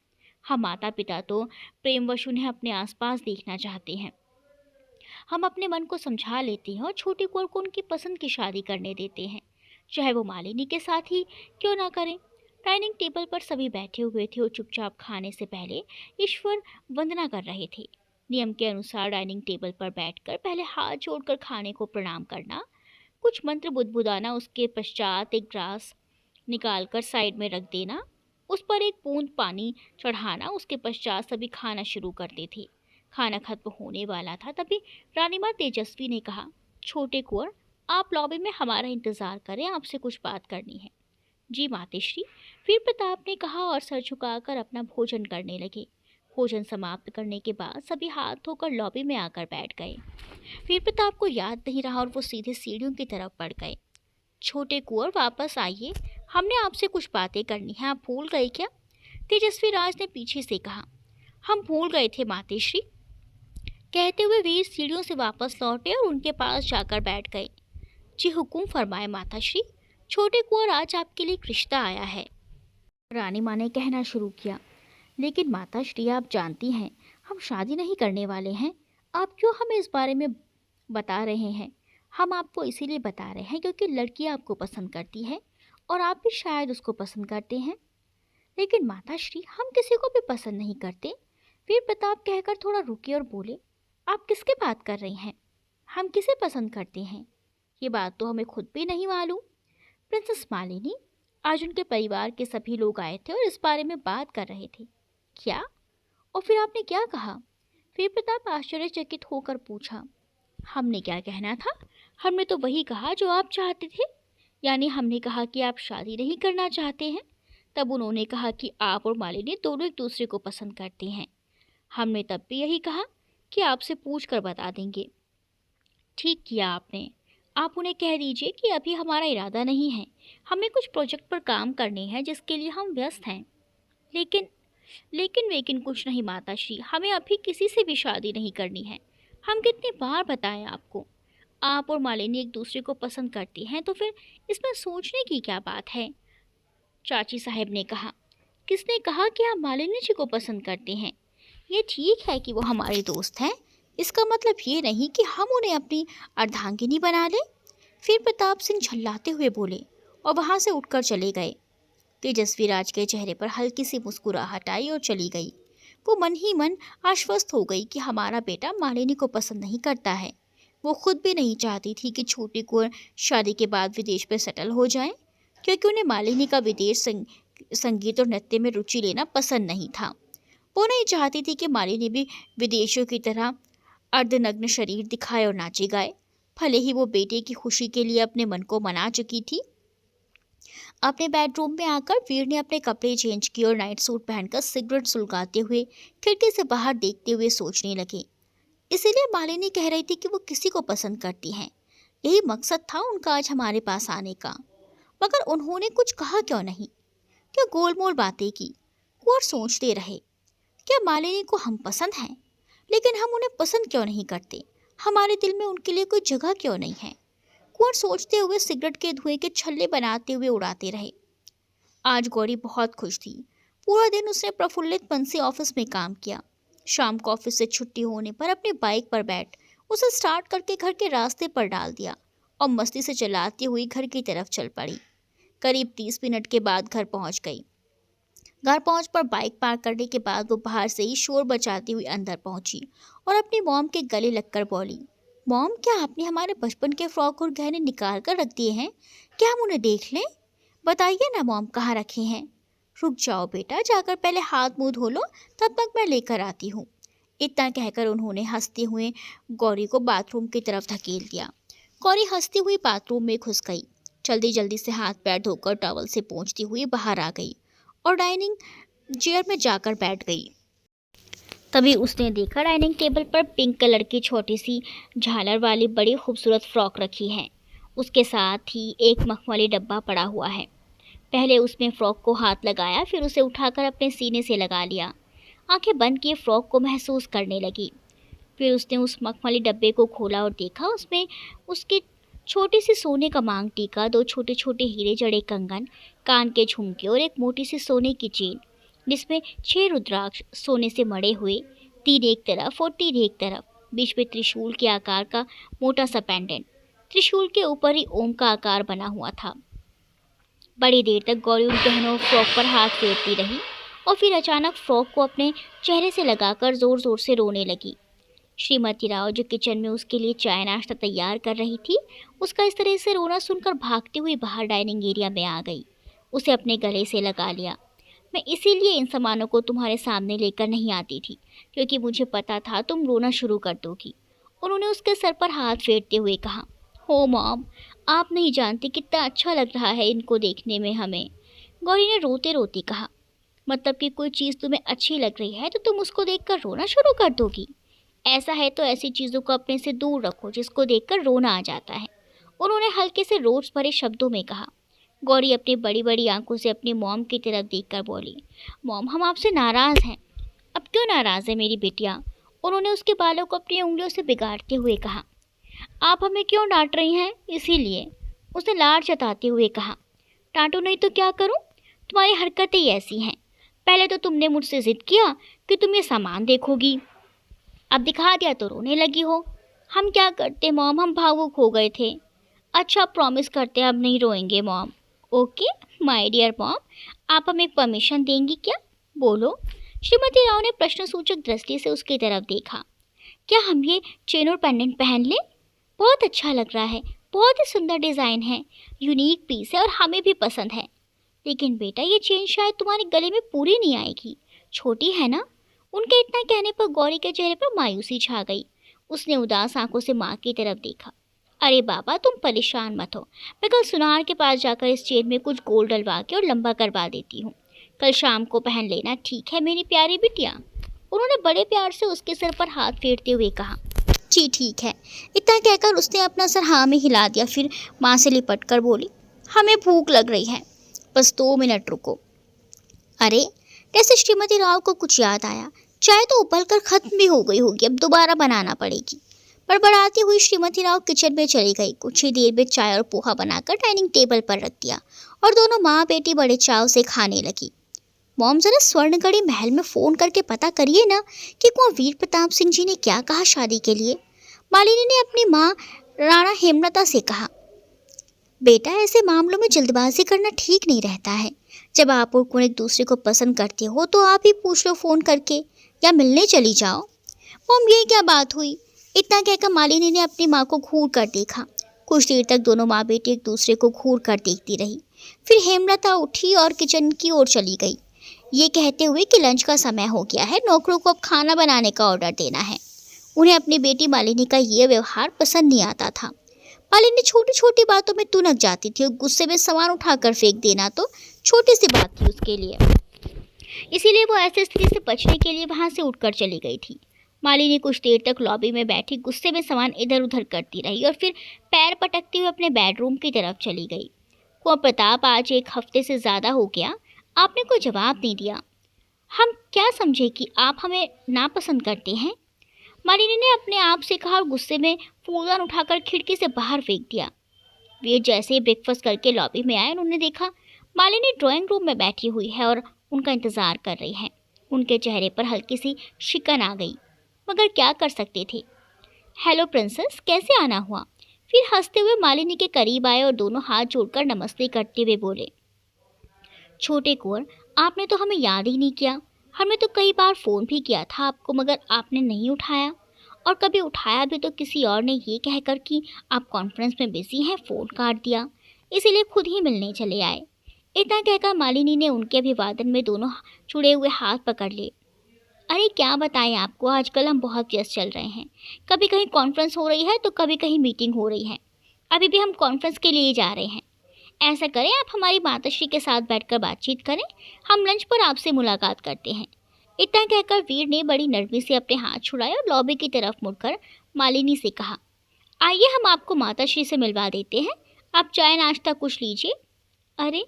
हम माता पिता तो प्रेमवश उन्हें अपने आसपास देखना चाहते हैं। हम अपने मन को समझा लेते हैं और छोटे कुंवर को उनकी पसंद की शादी करने देते हैं, चाहे वो मालिनी के साथ ही क्यों ना करें। डाइनिंग टेबल पर सभी बैठे हुए थे और चुपचाप खाने से पहले ईश्वर वंदना कर रहे थे। नियम के अनुसार डाइनिंग टेबल पर बैठकर पहले हाथ जोड़कर खाने को प्रणाम करना, कुछ मंत्र बुदबुदाना, उसके पश्चात एक ग्लास निकालकर साइड में रख देना, उस पर एक बूंद पानी चढ़ाना, उसके पश्चात सभी खाना शुरू करते थे। खाना खत्म होने वाला था, तभी रानीमाँ तेजस्वी ने कहा, छोटे कुंवर, आप लॉबी में हमारा इंतज़ार करें, आपसे कुछ बात करनी है। जी मातेश्री, वीर प्रताप ने कहा और सर झुकाकर अपना भोजन करने लगे। भोजन समाप्त करने के बाद सभी हाथ धोकर लॉबी में आकर बैठ गए। वीर प्रताप को याद नहीं रहा और वो सीधे सीढ़ियों की तरफ बढ़ गए। छोटे कुंवर, वापस आइए, हमने आपसे कुछ बातें करनी है, आप भूल गए क्या? तेजस्वी राज ने पीछे से कहा। हम भूल गए थे मातेश्री, कहते हुए वीर सीढ़ियों से वापस लौटे और उनके पास जाकर बैठ गए। जी हुकुम फरमाए माताश्री, छोटे कुंवर, आज आपके लिए एक रिश्ता आया है। रानी माँ ने कहना शुरू किया। लेकिन माताश्री, आप जानती हैं हम शादी नहीं करने वाले हैं। आप क्यों हमें इस बारे में बता रहे हैं? हम आपको इसीलिए बता रहे हैं क्योंकि लड़की आपको पसंद करती है और आप भी शायद उसको पसंद करते हैं। लेकिन माताश्री, हम किसी को भी पसंद नहीं करते। वीर प्रताप कहकर थोड़ा रुके और बोले, आप किसकी बात कर रही हैं? हम किसे पसंद करते हैं ये बात तो हमें खुद भी नहीं मालूम। प्रिंसेस मालिनी, आज उनके परिवार के सभी लोग आए थे और इस बारे में बात कर रहे थे। क्या? और फिर आपने क्या कहा? वीर प्रताप आश्चर्यचकित होकर पूछा। हमने क्या कहना था? हमने तो वही कहा जो आप चाहते थे। यानी हमने कहा कि आप शादी नहीं करना चाहते हैं। तब उन्होंने कहा कि आप और मालिनी दोनों एक दूसरे को पसंद करते हैं। हमने तब भी यही कहा कि आपसे पूछ कर बता देंगे। ठीक किया आपने। आप उन्हें कह दीजिए कि अभी हमारा इरादा नहीं है, हमें कुछ प्रोजेक्ट पर काम करने हैं जिसके लिए हम व्यस्त हैं। लेकिन कुछ नहीं माताश्री, हमें अभी किसी से भी शादी नहीं करनी है। हम कितनी बार बताएं आपको, आप और मालिनी एक दूसरे को पसंद करती हैं तो फिर इसमें सोचने की क्या बात है? चाची साहब ने कहा। किसने कहा कि आप मालिनी जी को पसंद करते हैं? ये ठीक है कि वो हमारे दोस्त हैं, इसका मतलब ये नहीं कि हम उन्हें अपनी अर्धांगिनी बना लें। फिर प्रताप सिंह झल्लाते हुए बोले और वहाँ से उठकर चले गए। तेजस्वी राज के चेहरे पर हल्की सी मुस्कुराहट आई और चली गई। वो मन ही मन आश्वस्त हो गई कि हमारा बेटा मालिनी को पसंद नहीं करता है। वो खुद भी नहीं चाहती थी कि छोटी कुंवर शादी के बाद विदेश में सेटल हो जाए, क्योंकि उन्हें मालिनी का विदेश संगीत और नृत्य में रुचि लेना पसंद नहीं था। वो नहीं चाहती थी कि मालिनी भी विदेशियों की तरह अर्धनग्न शरीर दिखाए और नाचे गाए। भले ही वो बेटे की खुशी के लिए अपने मन को मना चुकी थी। अपने बेडरूम में आकर वीर ने अपने कपड़े चेंज किए और नाइट सूट पहनकर सिगरेट सुलगाते हुए खिड़की से बाहर देखते हुए सोचने लगे। इसीलिए मालिनी कह रही थी कि वो किसी को पसंद करती हैं। यही मकसद था उनका आज हमारे पास आने का। मगर उन्होंने कुछ कहा क्यों नहीं? क्यों गोलमोल बातें की? कुंवर सोचते रहे, क्या मालिनी को हम पसंद हैं? लेकिन हम उन्हें पसंद क्यों नहीं करते? हमारे दिल में उनके लिए कोई जगह क्यों नहीं है? कुंवर सोचते हुए सिगरेट के धुएं के छल्ले बनाते हुए उड़ाते रहे। आज गौरी बहुत खुश थी। पूरा दिन उसने प्रफुल्लित मन से ऑफिस में काम किया। शाम को ऑफिस से छुट्टी होने पर अपनी बाइक पर बैठ उसे स्टार्ट करके घर के रास्ते पर डाल दिया और मस्ती से चलाती हुई घर की तरफ चल पड़ी। करीब 30 मिनट के बाद घर पहुंच गई। घर पहुंच पर बाइक पार्क करने के बाद वो बाहर से ही शोर बचाती हुई अंदर पहुंची और अपनी मॉम के गले लगकर बोली, मॉम, क्या आपने हमारे बचपन के फ्रॉक और गहने निकाल कर रख दिए हैं? क्या हम उन्हें देख लें? बताइए ना मॉम, कहाँ रखे हैं? रुक जाओ बेटा, जाकर पहले हाथ मुंह धो लो, तब तक मैं लेकर आती हूँ। इतना कहकर उन्होंने हंसते हुए गौरी को बाथरूम की तरफ धकेल दिया। गौरी हंसती हुई बाथरूम में घुस गई। जल्दी जल्दी से हाथ पैर धोकर टॉवल से पोंछती हुई बाहर आ गई और डाइनिंग चेयर में जाकर बैठ गई। तभी उसने देखा डाइनिंग टेबल पर पिंक कलर की छोटी सी झालर वाली बड़ी खूबसूरत फ्रॉक रखी है। उसके साथ ही एक मखमली डब्बा पड़ा हुआ है। पहले उसमें फ्रॉक को हाथ लगाया, फिर उसे उठाकर अपने सीने से लगा लिया। आंखें बंद किए फ्रॉक को महसूस करने लगी। फिर उसने उस मखमली डब्बे को खोला और देखा उसमें उसकी छोटी सी सोने का मांग टीका, 2 छोटे छोटे हीरे जड़े कंगन, कान के झुमके और एक मोटी सी सोने की चेन जिसमें 6 रुद्राक्ष सोने से मढ़े हुए, 3 एक तरफ और 3 एक तरफ। बीच में त्रिशूल के आकार का मोटा सा पेंडेंट, त्रिशूल के ऊपर ही ओम का आकार बना हुआ था। बड़ी देर तक गौरी उन गहनों फ्रॉक पर हाथ फेरती रही और फिर अचानक फ्रॉक को अपने चेहरे से लगाकर ज़ोर ज़ोर से रोने लगी। श्रीमती राव जो किचन में उसके लिए चाय नाश्ता तैयार कर रही थी, उसका इस तरह से रोना सुनकर भागती हुई बाहर डाइनिंग एरिया में आ गई। उसे अपने गले से लगा लिया। मैं इसीलिए इन सामानों को तुम्हारे सामने लेकर नहीं आती थी, क्योंकि मुझे पता था तुम रोना शुरू कर दोगी। उन्होंने उसके सर पर हाथ फेरते हुए कहा, हो मॉम, आप नहीं जानती कितना अच्छा लग रहा है इनको देखने में हमें। गौरी ने रोते रोते कहा, मतलब कि कोई चीज़ तुम्हें अच्छी लग रही है तो तुम उसको देखकर रोना शुरू कर दोगी? ऐसा है तो ऐसी चीज़ों को अपने से दूर रखो जिसको देखकर रोना आ जाता है। उन्होंने हल्के से रोष भरे शब्दों में कहा। गौरी अपनी बड़ी बड़ी आंखों से अपनी मॉम की तरफ देखकर बोली, मॉम, हम आपसे नाराज़ हैं। अब क्यों नाराज़ है मेरी बेटियाँ? उन्होंने उसके बालों को अपनी उंगलियों से बिगाड़ते हुए कहा। आप हमें क्यों डांट रही हैं? इसीलिए, उसने लाड जताते हुए कहा। डांटो नहीं तो क्या करूं? तुम्हारी हरकतें ही ऐसी हैं। पहले तो तुमने मुझसे जिद किया कि तुम ये सामान देखोगी, अब दिखा दिया तो रोने लगी हो। हम क्या करते मॉम, हम भावुक हो गए थे। अच्छा, प्रॉमिस करते हैं अब नहीं रोएंगे mom. Okay my dear mom, आप हमें परमिशन देंगी क्या? बोलो। श्रीमती राव ने प्रश्नसूचक दृष्टि से उसकी तरफ देखा। क्या हम ये चेन और पेंडेंट पहन लें? बहुत अच्छा लग रहा है, बहुत ही सुंदर डिज़ाइन है, यूनिक पीस है और हमें भी पसंद है। लेकिन बेटा, ये चेन शायद तुम्हारे गले में पूरी नहीं आएगी, छोटी है ना? उनके इतना कहने पर गौरी के चेहरे पर मायूसी छा गई। उसने उदास आंखों से माँ की तरफ देखा। अरे बाबा, तुम परेशान मत हो, मैं कल सुनार के पास जाकर इस चेन में कुछ गोल्ड डलवा के और लंबा करवा देती हूँ। कल शाम को पहन लेना, ठीक है मेरी प्यारी बिटिया? उन्होंने बड़े प्यार से उसके सिर पर हाथ फेरते हुए कहा। जी ठीक है। इतना कहकर उसने अपना सर हाँ में हिला दिया। फिर माँ से लिपट कर बोली, हमें भूख लग रही है, बस 2 मिनट रुको। अरे, जैसे श्रीमती राव को कुछ याद आया, चाय तो उबल कर खत्म भी हो गई होगी, अब दोबारा बनाना पड़ेगी। बड़बड़ाती हुई श्रीमती राव किचन में चली गई। कुछ ही देर में चाय और पोहा बनाकर डाइनिंग टेबल पर रख दिया और दोनों माँ बेटी बड़े चाव से खाने लगी। मॉम, जरा स्वर्णगढ़ी महल में फ़ोन करके पता करिए ना कि कुंवर वीर प्रताप सिंह जी ने क्या कहा शादी के लिए। मालिनी ने अपनी माँ राणा हेमलता से कहा। बेटा, ऐसे मामलों में जल्दबाजी करना ठीक नहीं रहता है। जब आप और कुंवर एक दूसरे को पसंद करते हो तो आप ही पूछ लो फ़ोन करके, या मिलने चली जाओ। मॉम, ये क्या बात हुई? इतना कहकर मालिनी ने अपनी माँ को घूर कर देखा। कुछ देर तक दोनों माँ बेटी एक दूसरे को घूर कर देखती रही। फिर हेमलता उठी और किचन की ओर चली गई, ये कहते हुए कि लंच का समय हो गया है, नौकरों को अब खाना बनाने का ऑर्डर देना है। उन्हें अपनी बेटी मालिनी का ये व्यवहार पसंद नहीं आता था। मालिनी छोटी छोटी बातों में तुनक जाती थी और गुस्से में सामान उठाकर फेंक देना तो छोटी सी बात थी उसके लिए। इसीलिए वो ऐसी स्थिति से बचने के लिए वहाँ से उठकर चली गई थी। मालिनी कुछ देर तक लॉबी में बैठी गुस्से में सामान इधर उधर करती रही और फिर पैर पटकते हुए अपने बेडरूम की तरफ चली गई। कुंवर प्रताप, आज 1 हफ्ते से ज़्यादा हो गया, आपने कोई जवाब नहीं दिया। हम क्या समझे कि आप हमें नापसंद करते हैं? मालिनी ने अपने आप से कहा और गुस्से में फूलदान उठाकर खिड़की से बाहर फेंक दिया। वीर जैसे ही ब्रेकफास्ट करके लॉबी में आए, उन्होंने देखा मालिनी ड्राइंग रूम में बैठी हुई है और उनका इंतज़ार कर रही है। उनके चेहरे पर हल्की सी शिकन आ गई, मगर क्या कर सकते थे। हेलो प्रिंसेस, कैसे आना हुआ? फिर हंसते हुए मालिनी के करीब आए और दोनों हाथ जोड़कर नमस्ते करते हुए बोले, छोटे कुंवर, आपने तो हमें याद ही नहीं किया। हमने तो कई बार फ़ोन भी किया था आपको, मगर आपने नहीं उठाया, और कभी उठाया भी तो किसी और ने ये कहकर कि आप कॉन्फ्रेंस में बिजी हैं फ़ोन काट दिया, इसीलिए खुद ही मिलने चले आए। इतना कहकर मालिनी ने उनके अभिवादन में दोनों जुड़े हुए हाथ पकड़ लिए। अरे क्या बताएं आपको, आजकल हम बहुत व्यस्त चल रहे हैं। कभी कहीं कॉन्फ्रेंस हो रही है तो कभी कहीं मीटिंग हो रही है। अभी भी हम कॉन्फ्रेंस के लिए जा रहे हैं। ऐसा करें, आप हमारी माताश्री के साथ बैठकर बातचीत करें, हम लंच पर आपसे मुलाकात करते हैं। इतना कहकर वीर ने बड़ी नरमी से अपने हाथ छुड़ाए और लॉबी की तरफ मुड़कर मालिनी से कहा, आइए हम आपको माताश्री से मिलवा देते हैं, आप चाय नाश्ता कुछ लीजिए। अरे,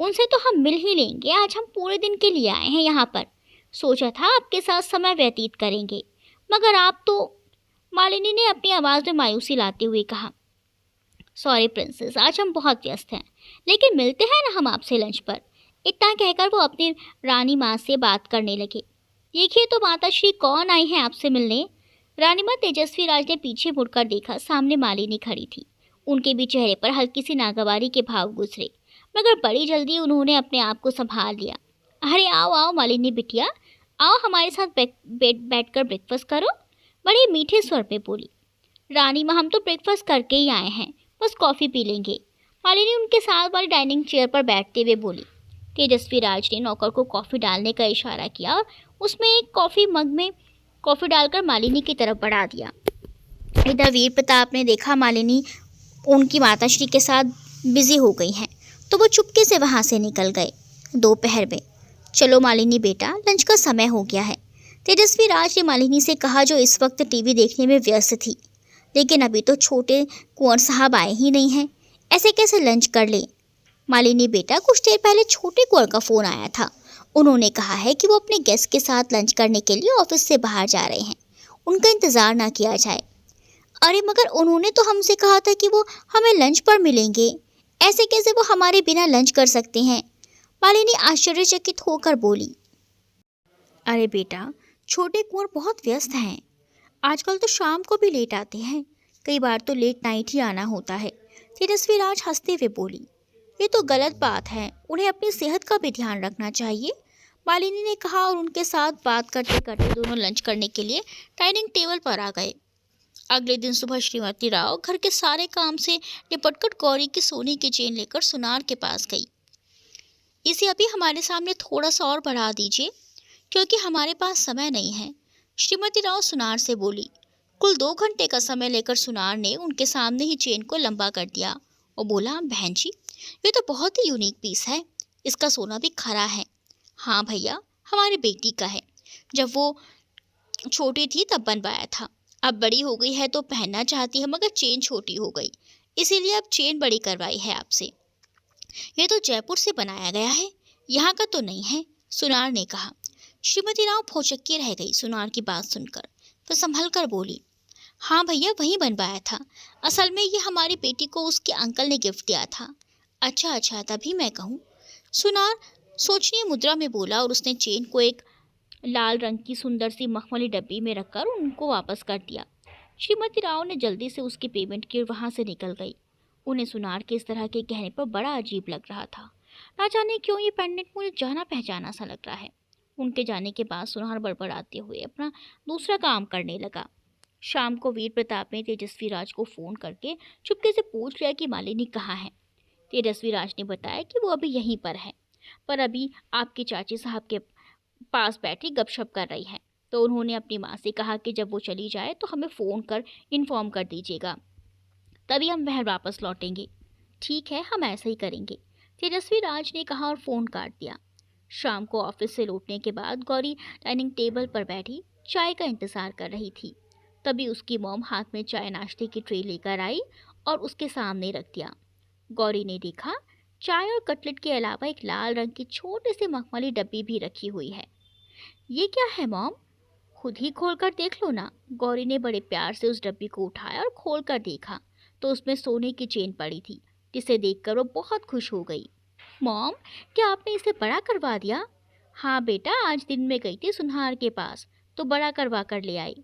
उनसे तो हम मिल ही लेंगे, आज हम पूरे दिन के लिए आए हैं यहाँ पर। सोचा था आपके साथ समय व्यतीत करेंगे, मगर आप तो, मालिनी ने अपनी आवाज़ में मायूसी लाते हुए कहा। सॉरी प्रिंसेस, आज हम बहुत व्यस्त हैं, लेकिन मिलते हैं ना हम आपसे लंच पर। इतना कहकर वो अपनी रानी माँ से बात करने लगे। देखिए तो माताश्री कौन आई हैं आपसे मिलने। रानी माँ तेजस्वी राज ने पीछे मुड़कर देखा, सामने मालिनी खड़ी थी। उनके भी चेहरे पर हल्की सी नागवारी के भाव गुजरे, मगर बड़ी जल्दी उन्होंने अपने आप को संभाल लिया। अरे आओ आओ मालिनी बिटिया, आओ हमारे साथ बैठकर ब्रेकफास्ट करो, बड़े मीठे स्वर में बोली। रानी माँ हम तो ब्रेकफास्ट करके ही आए हैं, बस कॉफ़ी पी लेंगे, मालिनी उनके साथ वाली डाइनिंग चेयर पर बैठते हुए बोली। तेजस्वी राज ने नौकर को कॉफ़ी डालने का इशारा किया और उसमें एक कॉफ़ी मग में कॉफ़ी डालकर मालिनी की तरफ बढ़ा दिया। इधर वीर प्रताप ने देखा मालिनी उनकी माताश्री के साथ बिजी हो गई हैं, तो वो चुपके से वहाँ से निकल गए। दोपहर में, चलो मालिनी बेटा, लंच का समय हो गया है, तेजस्वी राज ने मालिनी से कहा, जो इस वक्त टीवी देखने में व्यस्त थी। लेकिन अभी तो छोटे कुंवर साहब आए ही नहीं हैं, ऐसे कैसे लंच कर ले। मालिनी बेटा, कुछ देर पहले छोटे कुंवर का फ़ोन आया था, उन्होंने कहा है कि वो अपने गेस्ट के साथ लंच करने के लिए ऑफिस से बाहर जा रहे हैं, उनका इंतज़ार ना किया जाए। अरे मगर उन्होंने तो हमसे कहा था कि वो हमें लंच पर मिलेंगे, ऐसे कैसे वो हमारे बिना लंच कर सकते हैं। मालिनी आश्चर्यचकित होकर बोली। अरे बेटा, छोटे कुंवर बहुत व्यस्त हैं, आजकल तो शाम को भी लेट आते हैं, कई बार तो लेट नाइट ही आना होता है। तेजस्वी राज हंसते हुए बोली। ये तो गलत बात है, उन्हें अपनी सेहत का भी ध्यान रखना चाहिए, मालिनी ने कहा और उनके साथ बात करते करते दोनों लंच करने के लिए डाइनिंग टेबल पर आ गए। अगले दिन सुबह श्रीमती राव घर के सारे काम से निपटकर गौरी की सोने की चेन लेकर सुनार के पास गई। इसे अभी हमारे सामने थोड़ा सा और बढ़ा दीजिए, क्योंकि हमारे पास समय नहीं है, श्रीमती राव सुनार से बोली। कुल 2 घंटे का समय लेकर सुनार ने उनके सामने ही चेन को लंबा कर दिया और बोला, बहन जी, ये तो बहुत ही यूनिक पीस है, इसका सोना भी खरा है। हाँ भैया, हमारी बेटी का है, जब वो छोटी थी तब बनवाया था, अब बड़ी हो गई है तो पहनना चाहती है, मगर चेन छोटी हो गई, इसीलिए अब चेन बड़ी करवाई है आपसे। ये तो जयपुर से बनाया गया है, यहाँ का तो नहीं है, सुनार ने कहा। श्रीमती राव भौचक्की रह गई सुनार की बात सुनकर, तो संभल कर बोली, हाँ भैया, वहीं बनवाया था, असल में ये हमारी बेटी को उसके अंकल ने गिफ्ट दिया था। अच्छा, तभी मैं कहूँ, सुनार सोचनीय मुद्रा में बोला और उसने चेन को एक लाल रंग की सुंदर सी मखमली डब्बी में रखकर उनको वापस कर दिया। श्रीमती राव ने जल्दी से उसकी पेमेंट की और वहाँ से निकल गई। उन्हें सुनार के इस तरह के कहने पर बड़ा अजीब लग रहा था, ना जाने क्यों ये पेंडेंट मुझे जाना पहचाना सा लग रहा है। उनके जाने के बाद सुनार बड़बड़ाते हुए अपना दूसरा काम करने लगा। शाम को वीर प्रताप ने तेजस्वी राज को फ़ोन करके चुपके से पूछ लिया कि मालिनी कहाँ है। तेजस्वी राज ने बताया कि वो अभी यहीं पर है, पर अभी आपके चाची साहब के पास बैठी गपशप कर रही है, तो उन्होंने अपनी माँ से कहा कि जब वो चली जाए तो हमें फ़ोन कर इन्फॉर्म कर दीजिएगा, तभी हम वह वापस लौटेंगे। ठीक है, हम ऐसा ही करेंगे, तेजस्वी राज ने कहा और फ़ोन काट दिया। शाम को ऑफिस से लौटने के बाद गौरी डाइनिंग टेबल पर बैठी चाय का इंतज़ार कर रही थी। तभी उसकी मॉम हाथ में चाय नाश्ते की ट्रे लेकर आई और उसके सामने रख दिया। गौरी ने देखा, चाय और कटलेट के अलावा एक लाल रंग की छोटी सी मखमली डब्बी भी रखी हुई है। ये क्या है मॉम, खुद ही खोल कर देख लो ना। गौरी ने बड़े प्यार से उस डब्बी को उठाया और खोल कर देखा तो उसमें सोने की चेन पड़ी थी, जिसे देखकर वो बहुत खुश हो गई। मॉम, क्या आपने इसे बड़ा करवा दिया? हाँ बेटा, आज दिन में गई थी सुनहार के पास तो बड़ा करवा कर ले आई।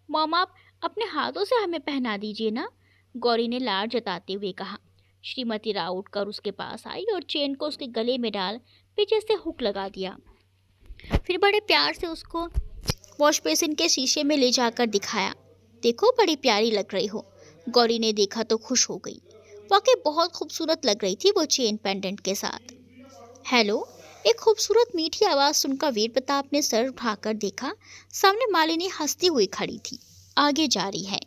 मॉम, आप अपने हाथों से हमें पहना दीजिए ना, गौरी ने लाड जताते हुए कहा। श्रीमती राव उठकर उसके पास आई और चेन को उसके गले में डाल पीछे से हुक लगा दिया। फिर बड़े प्यार से उसको वॉश बेसिन के शीशे में ले जाकर दिखाया। देखो, बड़ी प्यारी लग रही हो। गौरी ने देखा तो खुश हो गई, वाकई बहुत खूबसूरत लग रही थी वो चेन पेंडेंट के साथ। हेलो, एक खूबसूरत मीठी आवाज़ सुनकर वीर प्रताप ने सर उठाकर देखा, सामने मालिनी हंसती हुई खड़ी थी। आगे जारी है।